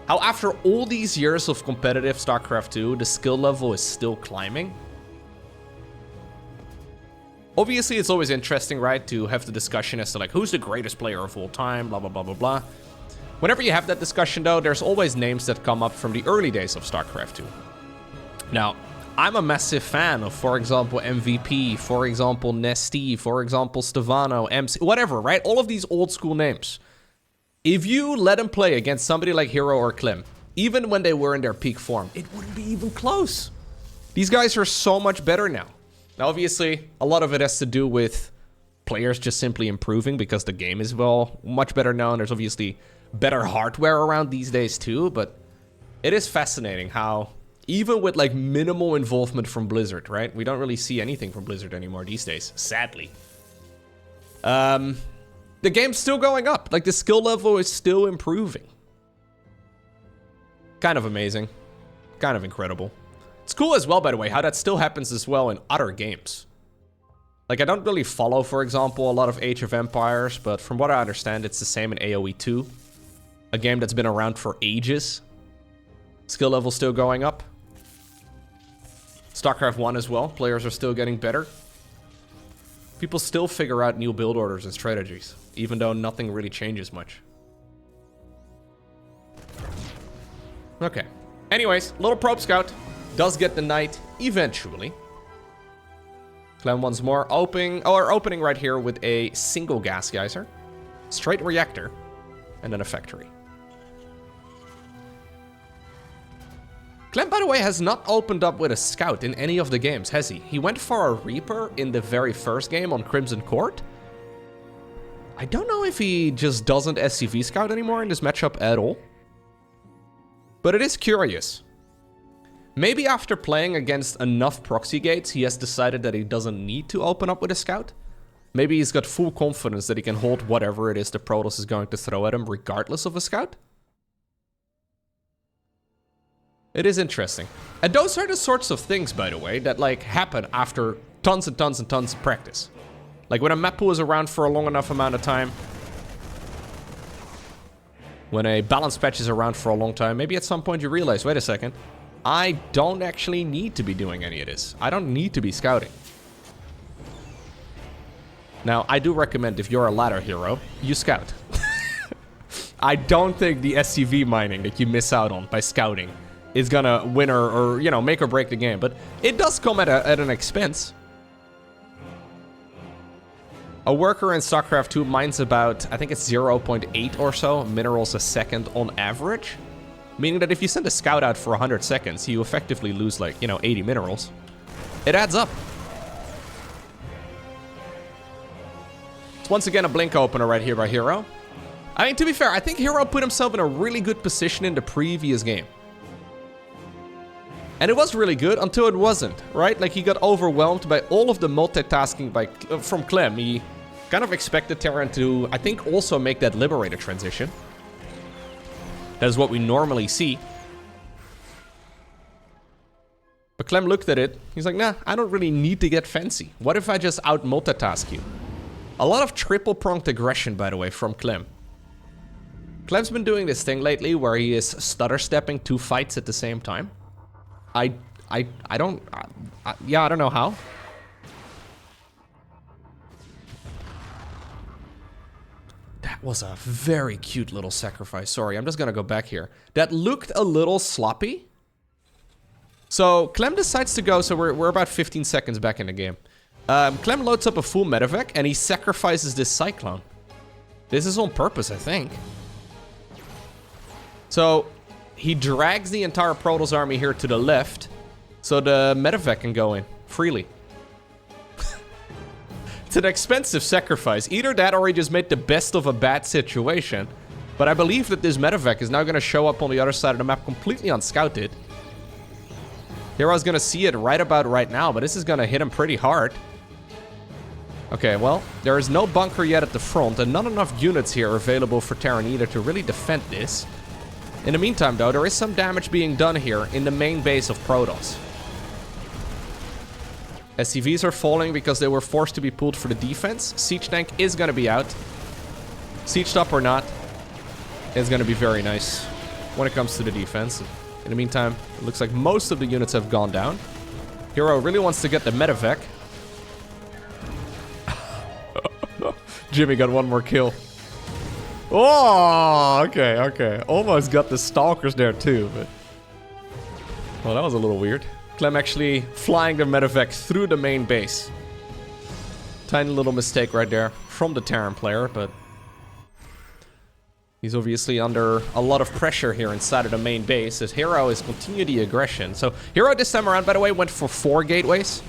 after all these years of competitive StarCraft 2, the skill level is still climbing. Obviously, it's always interesting, right, to have the discussion as to like, who's the greatest player of all time, blah, blah, blah, blah, blah. Whenever you have that discussion, though, there's always names that come up from the early days of StarCraft 2. Now, I'm a massive fan of, for example, MVP, for example, Nesty, for example, Stevano, MC, whatever, right? All of these old school names. If you let him play against somebody like Hero or Clem, even when they were in their peak form, it wouldn't be even close. These guys are so much better now. Now, obviously, a lot of it has to do with players just simply improving because the game is, well, much better now. And there's obviously better hardware around these days too. But it is fascinating how, even with like minimal involvement from Blizzard, right? We don't really see anything from Blizzard anymore these days, sadly. The game's still going up. Like, the skill level is still improving. Kind of amazing. Kind of incredible. It's cool as well, by the way, how that still happens as well in other games. Like, I don't really follow, for example, a lot of Age of Empires, but from what I understand, it's the same in AoE 2. A game that's been around for ages. Skill level still going up. StarCraft 1 as well. Players are still getting better. People still figure out new build orders and strategies, even though nothing really changes much. Okay. Anyways, little probe scout does get the knight eventually. Clem once more opening right here with a single gas geyser, straight reactor, and then a factory. Clem, by the way, has not opened up with a scout in any of the games, has he? He went for a Reaper in the very first game on Crimson Court. I don't know if he just doesn't SCV scout anymore in this matchup at all. But it is curious. Maybe after playing against enough proxy gates, he has decided that he doesn't need to open up with a scout. Maybe he's got full confidence that he can hold whatever it is the Protoss is going to throw at him, regardless of a scout. It is interesting. And those are the sorts of things, by the way, that like happen after tons and tons and tons of practice. Like when a map pool is around for a long enough amount of time. When a balance patch is around for a long time, maybe at some point you realize, wait a second, I don't actually need to be doing any of this. I don't need to be scouting. Now, I do recommend if you're a ladder hero, you scout. I don't think the SCV mining that you miss out on by scouting is gonna win or you know, make or break the game. But it does come at an expense. A worker in StarCraft 2 mines about, I think it's 0.8 or so minerals a second on average. Meaning that if you send a scout out for 100 seconds, you effectively lose like, you know, 80 minerals. It adds up. It's once again a blink opener right here by Hero. I mean, to be fair, I think Hero put himself in a really good position in the previous game. And it was really good until it wasn't, right? Like, he got overwhelmed by all of the multitasking from Clem. He kind of expected Terran to, I think, also make that Liberator transition. That is what we normally see. But Clem looked at it. He's like, nah, I don't really need to get fancy. What if I just out-multitask you? A lot of triple-pronged aggression, by the way, from Clem. Clem's been doing this thing lately where he is stutter-stepping 2 fights at the same time. I don't know how. That was a very cute little sacrifice. Sorry, I'm just gonna go back here. That looked a little sloppy. So Clem decides to go, so we're about 15 seconds back in the game. Clem loads up a full medevac and he sacrifices this Cyclone. This is on purpose, I think. So he drags the entire Protoss army here to the left, so the medevac can go in freely. It's an expensive sacrifice. Either that or he just made the best of a bad situation. But I believe that this medevac is now going to show up on the other side of the map completely unscouted. Hero's going to see it right about right now, but this is going to hit him pretty hard. Okay, well, there is no bunker yet at the front, and not enough units here available for Terran either to really defend this. In the meantime, though, there is some damage being done here in the main base of Protoss. SCVs are falling because they were forced to be pulled for the defense. Siege tank is going to be out. Sieged up or not, it's going to be very nice when it comes to the defense. In the meantime, it looks like most of the units have gone down. Hero really wants to get the medevac. Jimmy got one more kill. Oh, okay. Almost got the stalkers there too, but... well, that was a little weird. Clem actually flying the medevac through the main base. Tiny little mistake right there from the Terran player, but... He's obviously under a lot of pressure here inside of the main base as Hero is continuing the aggression. So Hero this time around, by the way, went for 4 gateways.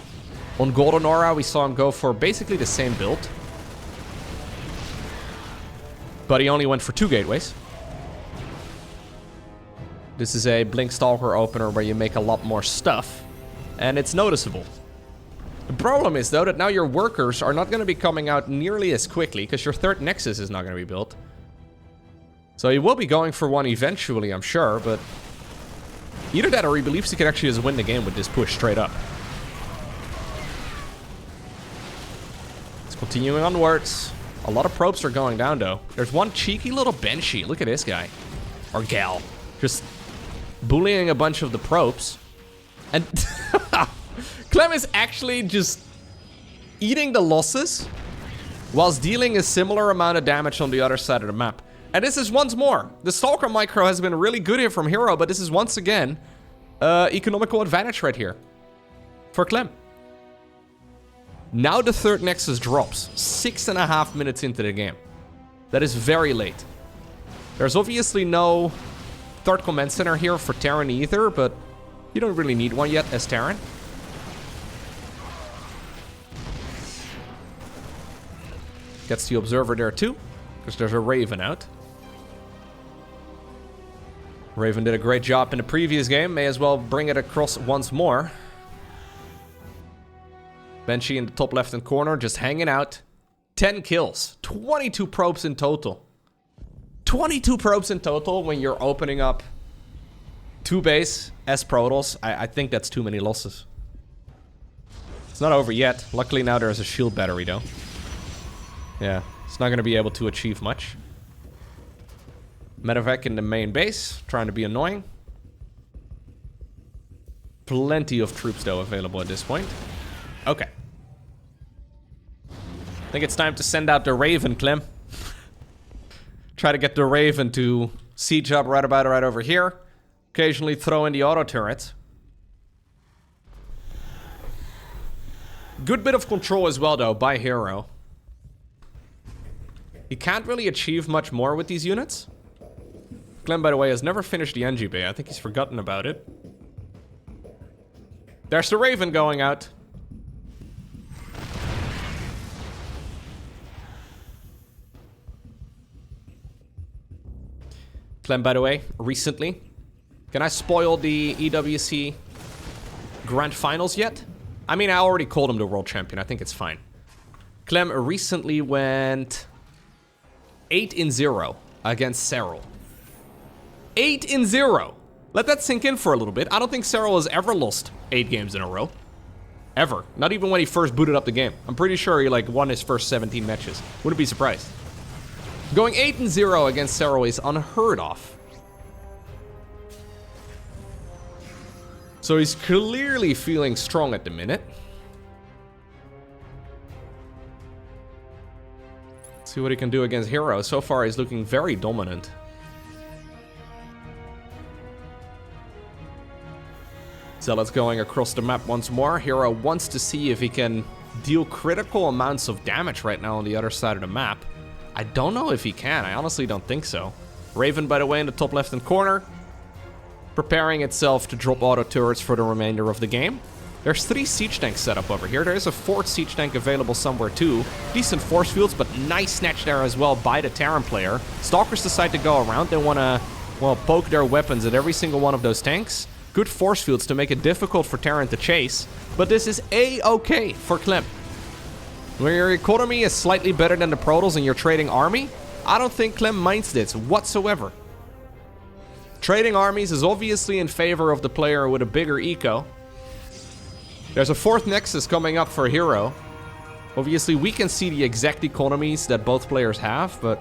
On Golden Aura, we saw him go for basically the same build. But he only went for 2 gateways. This is a Blink Stalker opener where you make a lot more stuff. And it's noticeable. The problem is, though, that now your workers are not going to be coming out nearly as quickly because your 3rd Nexus is not going to be built. So he will be going for one eventually, I'm sure, but either that or he believes he can actually just win the game with this push straight up. It's continuing onwards. A lot of probes are going down, though. There's one cheeky little Banshee. Look at this guy. Or gal. Just bullying a bunch of the probes. And Clem is actually just eating the losses whilst dealing a similar amount of damage on the other side of the map. And this is once more. The Stalker micro has been really good here from Hero, but this is once again economical advantage right here for Clem. Now the 3rd Nexus drops 6.5 minutes into the game. That is very late. There's obviously no 3rd command center here for Terran either, but you don't really need one yet as Terran. Gets the Observer there too, because there's a Raven out. Raven did a great job in the previous game, may as well bring it across once more. Banshee in the top left-hand corner, just hanging out. 10 kills, 22 probes in total. 22 probes in total when you're opening up 2 base as Protoss. I think that's too many losses. It's not over yet. Luckily now there's a shield battery though. Yeah, it's not going to be able to achieve much. Medevac in the main base, trying to be annoying. Plenty of troops though available at this point. Okay. I think it's time to send out the Raven, Clem. Try to get the Raven to siege up right over here. Occasionally throw in the auto turret. Good bit of control as well though by Hero. He can't really achieve much more with these units. Clem, by the way, has never finished the NG Bay. I think he's forgotten about it. There's the Raven going out. Clem, by the way, recently. Can I spoil the EWC Grand Finals yet? I mean, I already called him the world champion. I think it's fine. Clem recently went 8-0 against Serral. 8-0. Let that sink in for a little bit. I don't think Serral has ever lost 8 games in a row. Ever. Not even when he first booted up the game. I'm pretty sure he like won his first 17 matches. Wouldn't be surprised. Going 8-0 against Serral is unheard of. So he's clearly feeling strong at the minute. Let's see what he can do against Hero. So far he's looking very dominant. Zealot's going across the map once more. Hero wants to see if he can deal critical amounts of damage right now on the other side of the map. I don't know if he can. I honestly don't think so. Raven, by the way, in the top left-hand corner. Preparing itself to drop auto turrets for the remainder of the game. There's 3 siege tanks set up over here. There is a 4th siege tank available somewhere too. Decent force fields, but nice snatch there as well by the Terran player. Stalkers decide to go around. They want to, well, poke their weapons at every single one of those tanks. Good force fields to make it difficult for Terran to chase. But this is A-okay for Clem. When your economy is slightly better than the Protoss and you're trading army, I don't think Clem minds this whatsoever. Trading armies is obviously in favor of the player with a bigger eco. There's a 4th Nexus coming up for Hero. Obviously, we can see the exact economies that both players have, but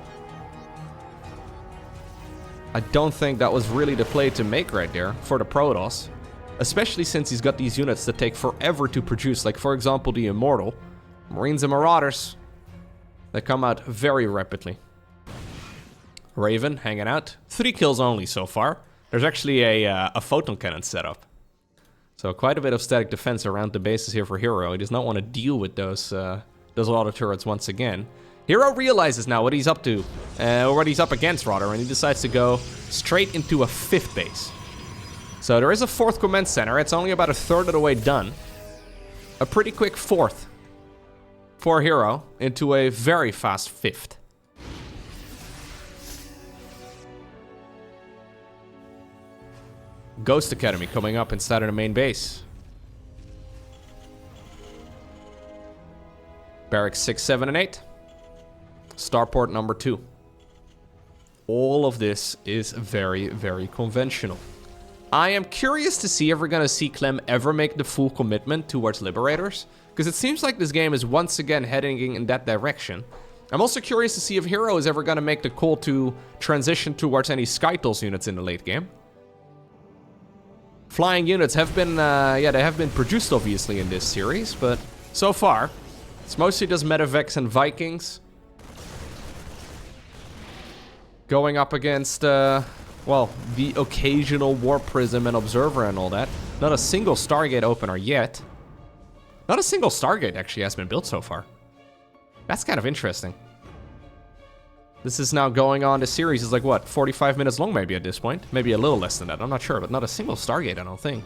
I don't think that was really the play to make right there for the Protoss. Especially since he's got these units that take forever to produce, like for example the Immortal. Marines and Marauders. They come out very rapidly. Raven hanging out. 3 kills only so far. There's actually a photon cannon set up. So quite a bit of static defense around the bases here for Hero. He does not want to deal with those auto turrets once again. Hero realizes now what he's up to, or what he's up against rather, and he decides to go straight into a 5th base. So there is a 4th command center. It's only about a third of the way done. A pretty quick 4th for Hero into a very fast 5th. Ghost Academy coming up instead of the main base. Barracks 6, 7, and 8. Starport number 2. All of this is very, very conventional. I am curious to see if we're going to see Clem ever make the full commitment towards Liberators, because it seems like this game is once again heading in that direction. I'm also curious to see if Hero is ever going to make the call to transition towards any Skytools units in the late game. Flying units have been, they have been produced obviously in this series, but so far, it's mostly just Medevacs and Vikings. Going up against, well, the occasional War Prism and Observer and all that. Not a single Stargate opener yet. Not a single Stargate actually has been built so far. That's kind of interesting. This is now going on, the series is like, what, 45 minutes long maybe at this point? Maybe a little less than that, I'm not sure, but not a single Stargate, I don't think.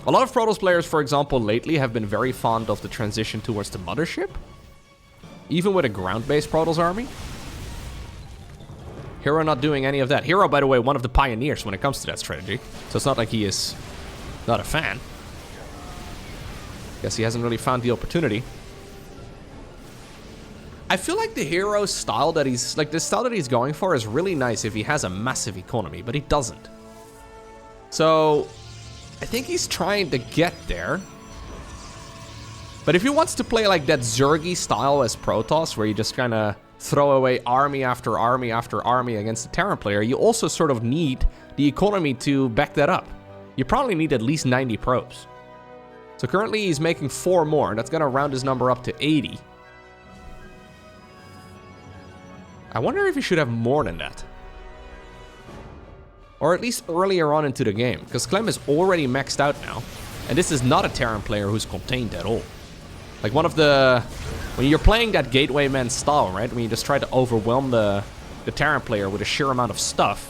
A lot of Protoss players, for example, lately have been very fond of the transition towards the Mothership. Even with a ground-based Protoss army. Hero not doing any of that. Hero, by the way, one of the pioneers when it comes to that strategy. So it's not like he is not a fan. Guess he hasn't really found the opportunity. I feel like the Hero style that he's, like the style that he's going for is really nice if he has a massive economy, but he doesn't. So I think he's trying to get there. But if he wants to play like that Zergy style as Protoss, where you just kind of throw away army after army after army against a Terran player, you also sort of need the economy to back that up. You probably need at least 90 probes. So currently he's making 4 more, and that's going to round his number up to 80. I wonder if he should have more than that. Or at least earlier on into the game, because Clem is already maxed out now. And this is not a Terran player who's contained at all. Like one of the... When you're playing that Gateway Man style, right? When you just try to overwhelm the Terran player with a sheer amount of stuff.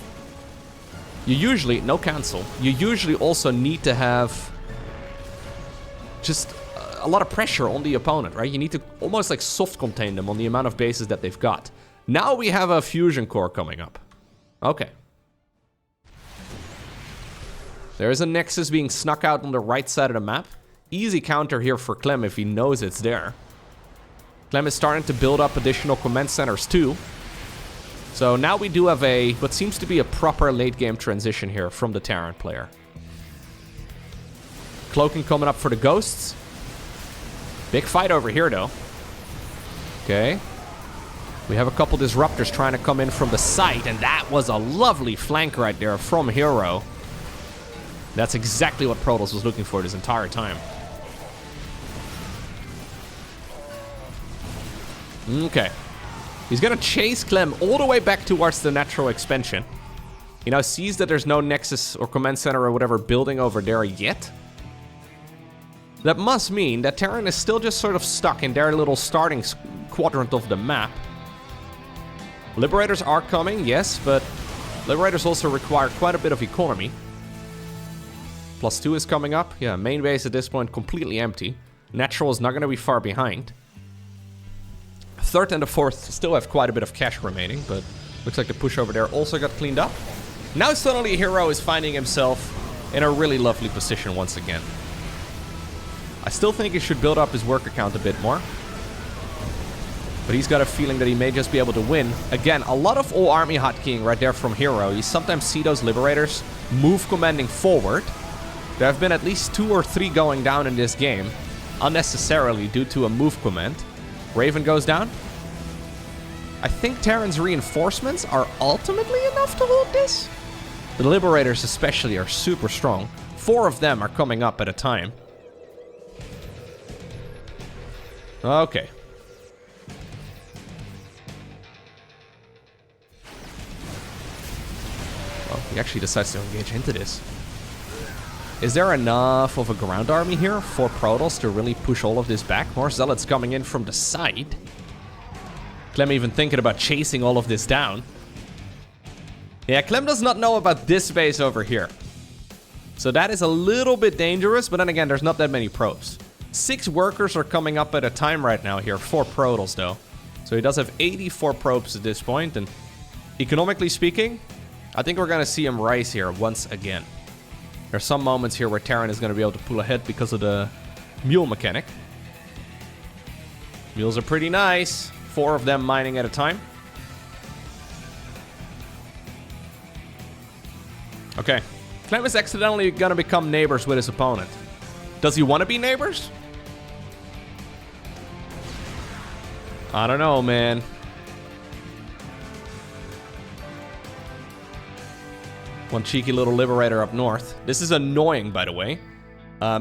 You usually... No cancel. You usually also need to have... just a lot of pressure on the opponent, right? You need to almost like soft contain them on the amount of bases that they've got. Now we have a fusion core coming up. Okay. There is a Nexus being snuck out on the right side of the map. Easy counter here for Clem if he knows it's there. Clem is starting to build up additional command centers too. So now we do have a, what seems to be a proper late game transition here from the Terran player. Cloaking coming up for the Ghosts. Big fight over here though. Okay. We have a couple disruptors trying to come in from the side, and that was a lovely flank right there from Hero. That's exactly what Protoss was looking for this entire time. Okay. He's gonna chase Clem all the way back towards the natural expansion. He now sees that there's no Nexus or Command Center or whatever building over there yet. That must mean that Terran is still just sort of stuck in their little starting quadrant of the map. Liberators are coming, yes, but Liberators also require quite a bit of economy. +2 is coming up. Yeah, main base at this point completely empty. Natural is not going to be far behind. 3rd and the 4th still have quite a bit of cash remaining, but looks like the push over there also got cleaned up. Now suddenly Hero is finding himself in a really lovely position once again. I still think he should build up his worker count a bit more. But he's got a feeling that he may just be able to win. Again, a lot of all army hotkeying right there from Hero. You sometimes see those Liberators move commanding forward. There have been at least 2 or 3 going down in this game, unnecessarily due to a move command. Raven goes down. I think Terran's reinforcements are ultimately enough to hold this. The Liberators especially are super strong. 4 of them are coming up at a time. Okay. Well, he actually decides to engage into this. Is there enough of a ground army here for Protoss to really push all of this back? More Zealots coming in from the side. Clem even thinking about chasing all of this down. Yeah, Clem does not know about this base over here. So that is a little bit dangerous, but then again, there's not that many probes. 6 workers are coming up at a time right now here. 4 Protoss though. So he does have 84 probes at this point, and economically speaking, I think we're gonna see him rise here once again. There's some moments here where Terran is gonna be able to pull ahead because of the mule mechanic. Mules are pretty nice. 4 of them mining at a time. Okay. Clem is accidentally gonna become neighbors with his opponent. Does he want to be neighbors? I don't know, man. One cheeky little liberator up north. This is annoying, by the way.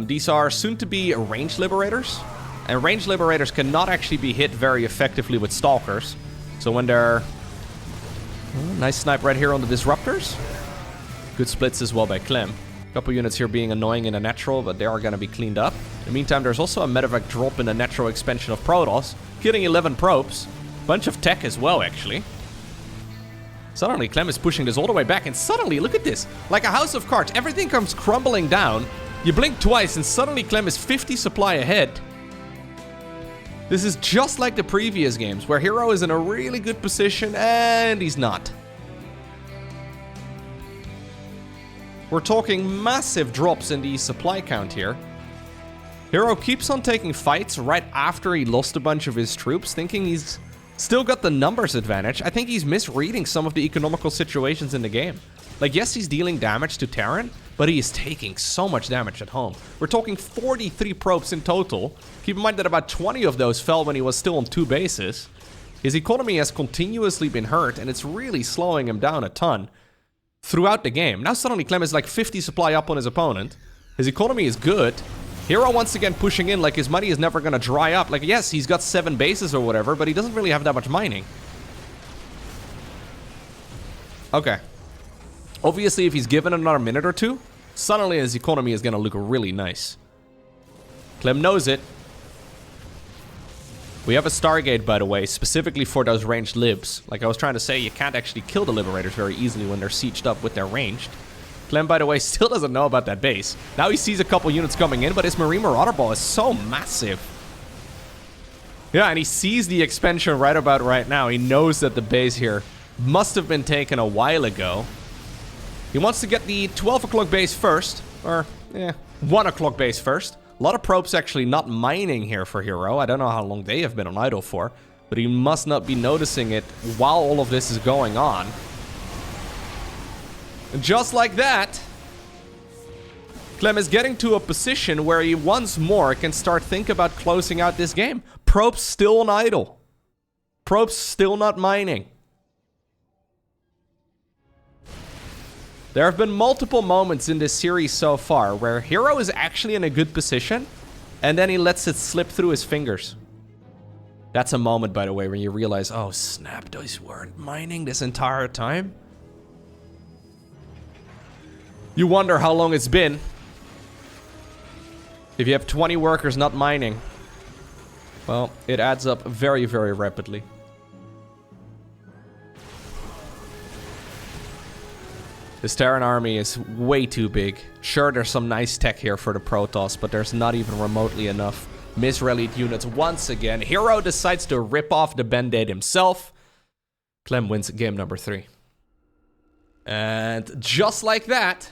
These are soon-to-be ranged liberators. And ranged liberators cannot actually be hit very effectively with stalkers. So when they're... Oh, nice snipe right here on the disruptors. Good splits as well by Clem. A couple units here being annoying in the natural, but they are going to be cleaned up. In the meantime, there's also a medevac drop in the natural expansion of Protoss, killing 11 probes. Bunch of tech as well, actually. Suddenly, Clem is pushing this all the way back, and suddenly, look at this. Like a house of cards, everything comes crumbling down. You blink twice, and suddenly Clem is 50 supply ahead. This is just like the previous games, where Hero is in a really good position, and he's not. We're talking massive drops in the supply count here. Hero keeps on taking fights right after he lost a bunch of his troops, thinking he's still got the numbers advantage. I think he's misreading some of the economical situations in the game. Like, yes, he's dealing damage to Terran, but he is taking so much damage at home. We're talking 43 probes in total. Keep in mind that about 20 of those fell when he was still on 2 bases. His economy has continuously been hurt, and it's really slowing him down a ton throughout the game. Now suddenly Clem is like 50 supply up on his opponent. His economy is good. Hero once again pushing in like his money is never gonna dry up. Like, yes, he's got 7 bases or whatever, but he doesn't really have that much mining. Okay. Obviously, if he's given another minute or 2, suddenly his economy is gonna look really nice. Clem knows it. We have a Stargate, by the way, specifically for those ranged libs. Like I was trying to say, you can't actually kill the liberators very easily when they're sieged up with their ranged. Clem, by the way, still doesn't know about that base. Now he sees a couple units coming in, but his Marine Marauder Ball is so massive. Yeah, and he sees the expansion right about right now. He knows that the base here must have been taken a while ago. He wants to get the 12 o'clock base first. Or, 1 o'clock base first. A lot of probes actually not mining here for Hero. I don't know how long they have been on idle for, but he must not be noticing it while all of this is going on. And just like that, Clem is getting to a position where he once more can start think about closing out this game. Probes still on idle. Probes still not mining. There have been multiple moments in this series so far where Hero is actually in a good position, and then he lets it slip through his fingers. That's a moment, by the way, when you realize, oh snap, those weren't mining this entire time. You wonder how long it's been. If you have 20 workers not mining, well, it adds up very, very rapidly. This Terran army is way too big. Sure, there's some nice tech here for the Protoss, but there's not even remotely enough misrallied units once again. Hero decides to rip off the Band-Aid himself. Clem wins game number 3. And just like that,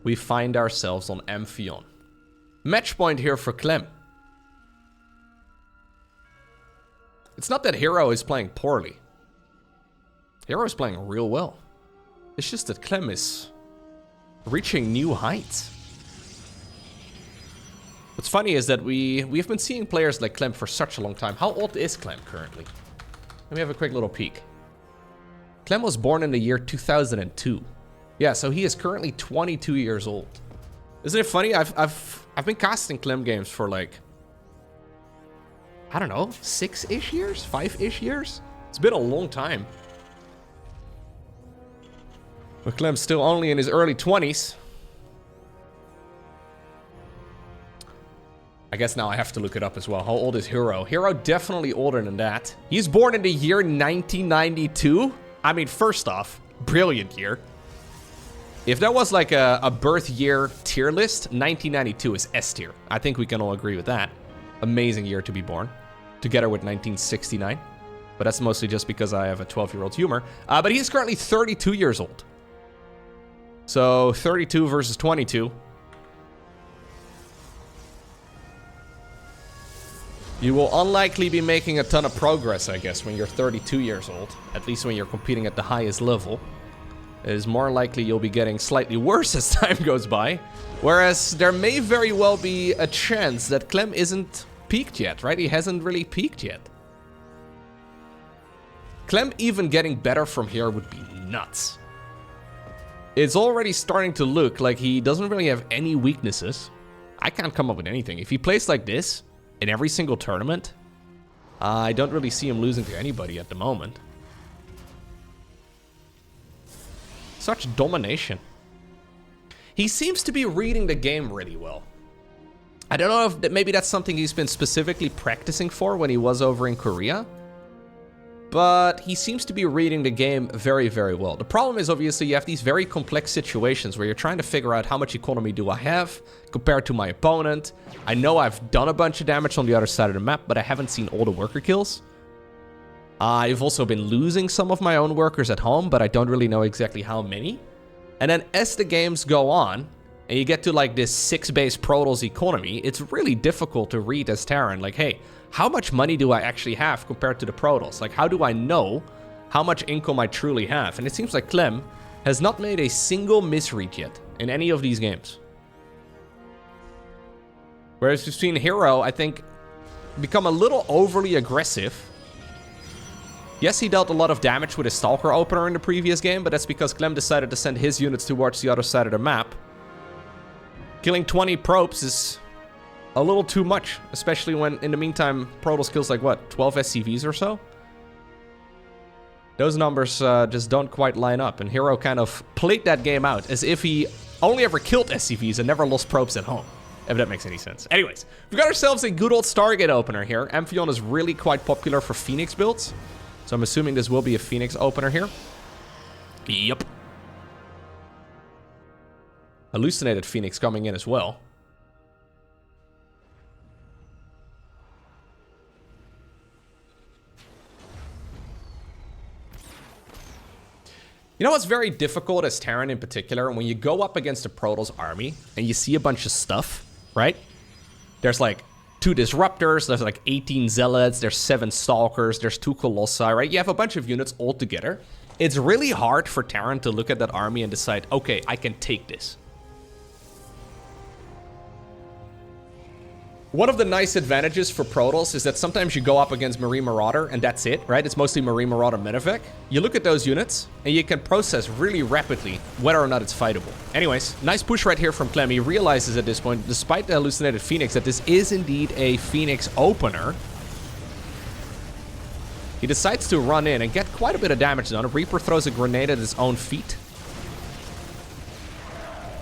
we find ourselves on Amphion. Match point here for Clem. It's not that Hero is playing poorly. Hero is playing real well. It's just that Clem is reaching new heights. What's funny is that we've been seeing players like Clem for such a long time. How old is Clem currently? Let me have a quick little peek. Clem was born in the year 2002. Yeah, so he is currently 22 years old. Isn't it funny? I've been casting Clem games for like, I don't know, 6-ish years? 5-ish years? It's been a long time. But Clem's still only in his early 20s. I guess now I have to look it up as well. How old is Hero? Hero definitely older than that. He's born in the year 1992. I mean, first off, brilliant year. If there was like a birth year tier list, 1992 is S tier. I think we can all agree with that. Amazing year to be born, together with 1969. But that's mostly just because I have a 12-year-old humor. But he's currently 32 years old. So 32 versus 22. You will unlikely be making a ton of progress, I guess, when you're 32 years old. At least when you're competing at the highest level. It is more likely you'll be getting slightly worse as time goes by. Whereas there may very well be a chance that Clem isn't peaked yet, right? He hasn't really peaked yet. Clem even getting better from here would be nuts. It's already starting to look like he doesn't really have any weaknesses. I can't come up with anything. If he plays like this in every single tournament, I don't really see him losing to anybody at the moment. Such domination. He seems to be reading the game really well. I don't know if maybe that's something he's been specifically practicing for when he was over in Korea. But he seems to be reading the game very, very well. The problem is obviously you have these very complex situations where you're trying to figure out how much economy do I have compared to my opponent. I know I've done a bunch of damage on the other side of the map, but I haven't seen all the worker kills. I've also been losing some of my own workers at home, but I don't really know exactly how many. And then as the games go on, and you get to like this 6-base Protoss economy, it's really difficult to read as Terran. Like, hey, how much money do I actually have compared to the Protoss? Like, how do I know how much income I truly have? And it seems like Clem has not made a single misread yet in any of these games. Whereas we've seen Hero, I think, become a little overly aggressive. Yes, he dealt a lot of damage with his Stalker opener in the previous game, but that's because Clem decided to send his units towards the other side of the map. Killing 20 probes is a little too much, especially when, in the meantime, Protoss kills like, what, 12 SCVs or so? Those numbers just don't quite line up, and Hero kind of played that game out as if he only ever killed SCVs and never lost probes at home, if that makes any sense. Anyways, we've got ourselves a good old Stargate opener here. Amphion is really quite popular for Phoenix builds, so I'm assuming this will be a Phoenix opener here. Yep. Hallucinated Phoenix coming in as well. You know what's very difficult as Terran in particular? When you go up against a Protoss army and you see a bunch of stuff, right? There's like 2 Disruptors, there's like 18 Zealots, there's 7 Stalkers, there's 2 Colossi, right? You have a bunch of units all together. It's really hard for Terran to look at that army and decide, okay, I can take this. One of the nice advantages for Protoss is that sometimes you go up against Marine Marauder and that's it, right? It's mostly Marine Marauder Medevac. You look at those units and you can process really rapidly whether or not it's fightable. Anyways, nice push right here from Clem. He realizes at this point, despite the hallucinated Phoenix, that this is indeed a Phoenix opener. He decides to run in and get quite a bit of damage done. Reaper throws a grenade at his own feet.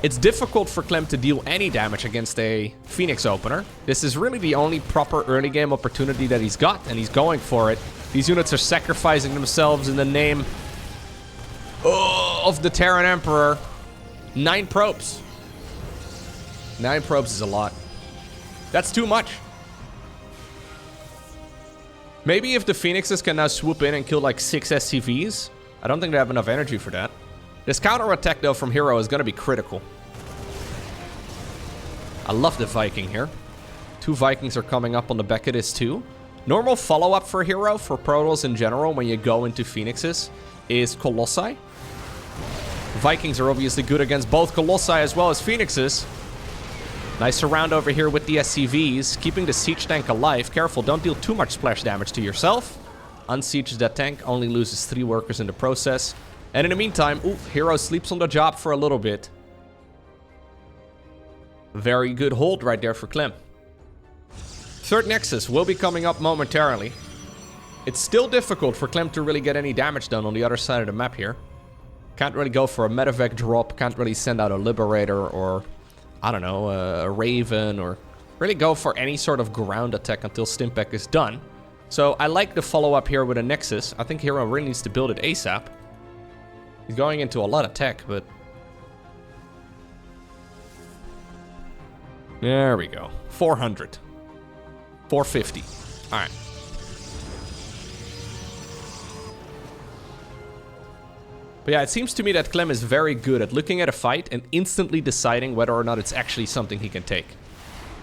It's difficult for Clem to deal any damage against a Phoenix opener. This is really the only proper early game opportunity that he's got, and he's going for it. These units are sacrificing themselves in the name of the Terran Emperor. 9 probes. 9 probes is a lot. That's too much. Maybe if the Phoenixes can now swoop in and kill like 6 SCVs. I don't think they have enough energy for that. This counter-attack, though, from Hero is going to be critical. I love the Viking here. 2 Vikings are coming up on the back of this, too. Normal follow-up for Hero, for Protoss in general, when you go into Phoenixes, is Colossi. Vikings are obviously good against both Colossi as well as Phoenixes. Nice surround over here with the SCVs, keeping the siege tank alive. Careful, don't deal too much splash damage to yourself. Unsieges that tank, only loses 3 workers in the process. And in the meantime, Hero sleeps on the job for a little bit. Very good hold right there for Clem. 3rd Nexus will be coming up momentarily. It's still difficult for Clem to really get any damage done on the other side of the map here. Can't really go for a Medevac drop, can't really send out a Liberator or, I don't know, a Raven or really go for any sort of ground attack until Stimpak is done. So I like the follow-up here with a Nexus. I think Hero really needs to build it ASAP. He's going into a lot of tech, but... There we go. 400. 450. Alright. But yeah, it seems to me that Clem is very good at looking at a fight and instantly deciding whether or not it's actually something he can take.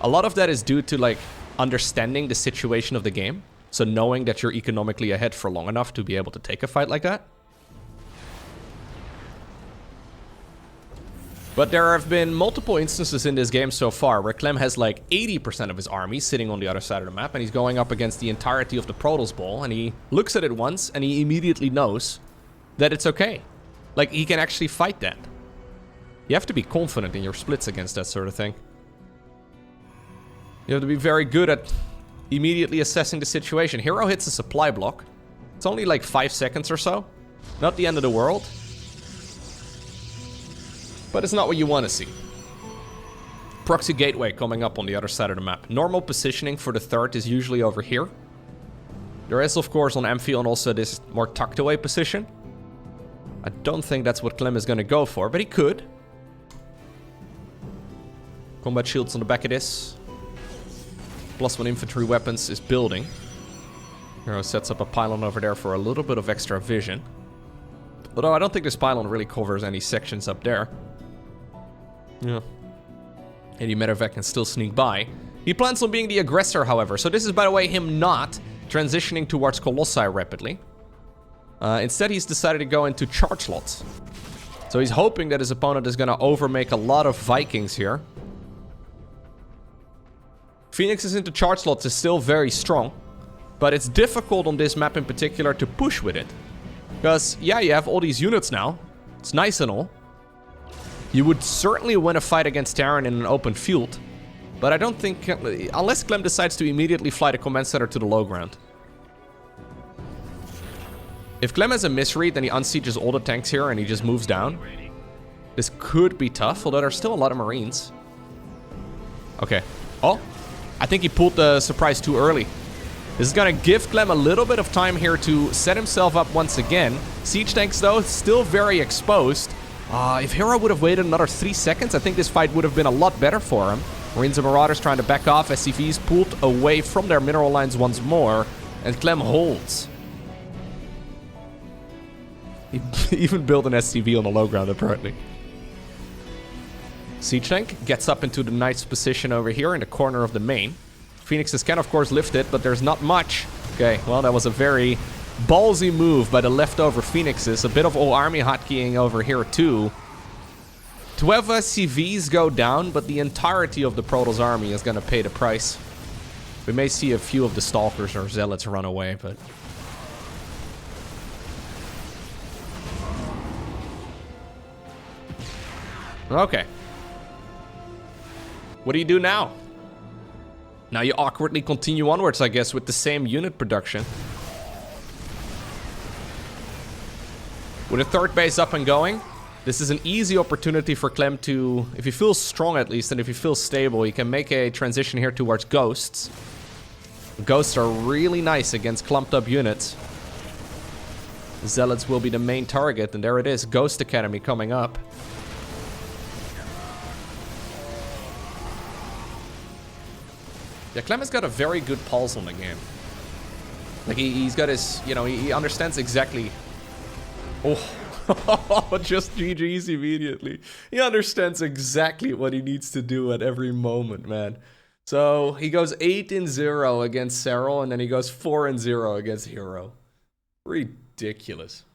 A lot of that is due to, like, understanding the situation of the game. So knowing that you're economically ahead for long enough to be able to take a fight like that. But there have been multiple instances in this game so far where Clem has like 80% of his army sitting on the other side of the map and he's going up against the entirety of the Protoss ball and he looks at it once and he immediately knows that it's okay. Like, he can actually fight that. You have to be confident in your splits against that sort of thing. You have to be very good at immediately assessing the situation. Hero hits a supply block. It's only like 5 seconds or so. Not the end of the world. But it's not what you want to see. Proxy gateway coming up on the other side of the map. Normal positioning for the third is usually over here. There is, of course, on Amphion also this more tucked away position. I don't think that's what Clem is going to go for, but he could. Combat shields on the back of this. +1 infantry weapons is building. Hero sets up a pylon over there for a little bit of extra vision. Although I don't think this pylon really covers any sections up there. Yeah. Any medevac can still sneak by. He plans on being the aggressor, however. So this is, by the way, him not transitioning towards Colossi rapidly. Instead, he's decided to go into charge slots. So he's hoping that his opponent is going to overmake a lot of Vikings here. Phoenixes into charge slots is still very strong. But it's difficult on this map in particular to push with it. Because, yeah, you have all these units now. It's nice and all. You would certainly win a fight against Terran in an open field. But I don't think... Unless Clem decides to immediately fly the command center to the low ground. If Clem has a misread, then he unsieges all the tanks here and he just moves down. This could be tough, although there's still a lot of Marines. Okay. Oh, I think he pulled the surprise too early. This is going to give Clem a little bit of time here to set himself up once again. Siege tanks, though, still very exposed. If Hero would have waited another 3 seconds, I think this fight would have been a lot better for him. Marines and Marauders trying to back off. SCVs pulled away from their mineral lines once more. And Clem holds. He even built an SCV on the low ground, apparently. Siege tank gets up into the nice position over here in the corner of the main. Phoenixes can, of course, lift it, but there's not much. Okay, well, that was a very ballsy move by the leftover Phoenixes. A bit of all army hotkeying over here, too. 12 SCVs go down, but the entirety of the Protoss army is going to pay the price. We may see a few of the Stalkers or Zealots run away, but... Okay. What do you do now? Now you awkwardly continue onwards, I guess, with the same unit production. With a third base up and going, this is an easy opportunity for Clem to, if he feels strong at least, and if he feels stable, he can make a transition here towards Ghosts. Ghosts are really nice against clumped up units. Zealots will be the main target, and there it is, Ghost Academy coming up. Yeah, Clem has got a very good pulse on the game. Like, he's got his, you know, he understands exactly... Oh, just GG's immediately. He understands exactly what he needs to do at every moment, man. So, he goes 8-0 against Serral, and then he goes 4-0 against Hero. Ridiculous.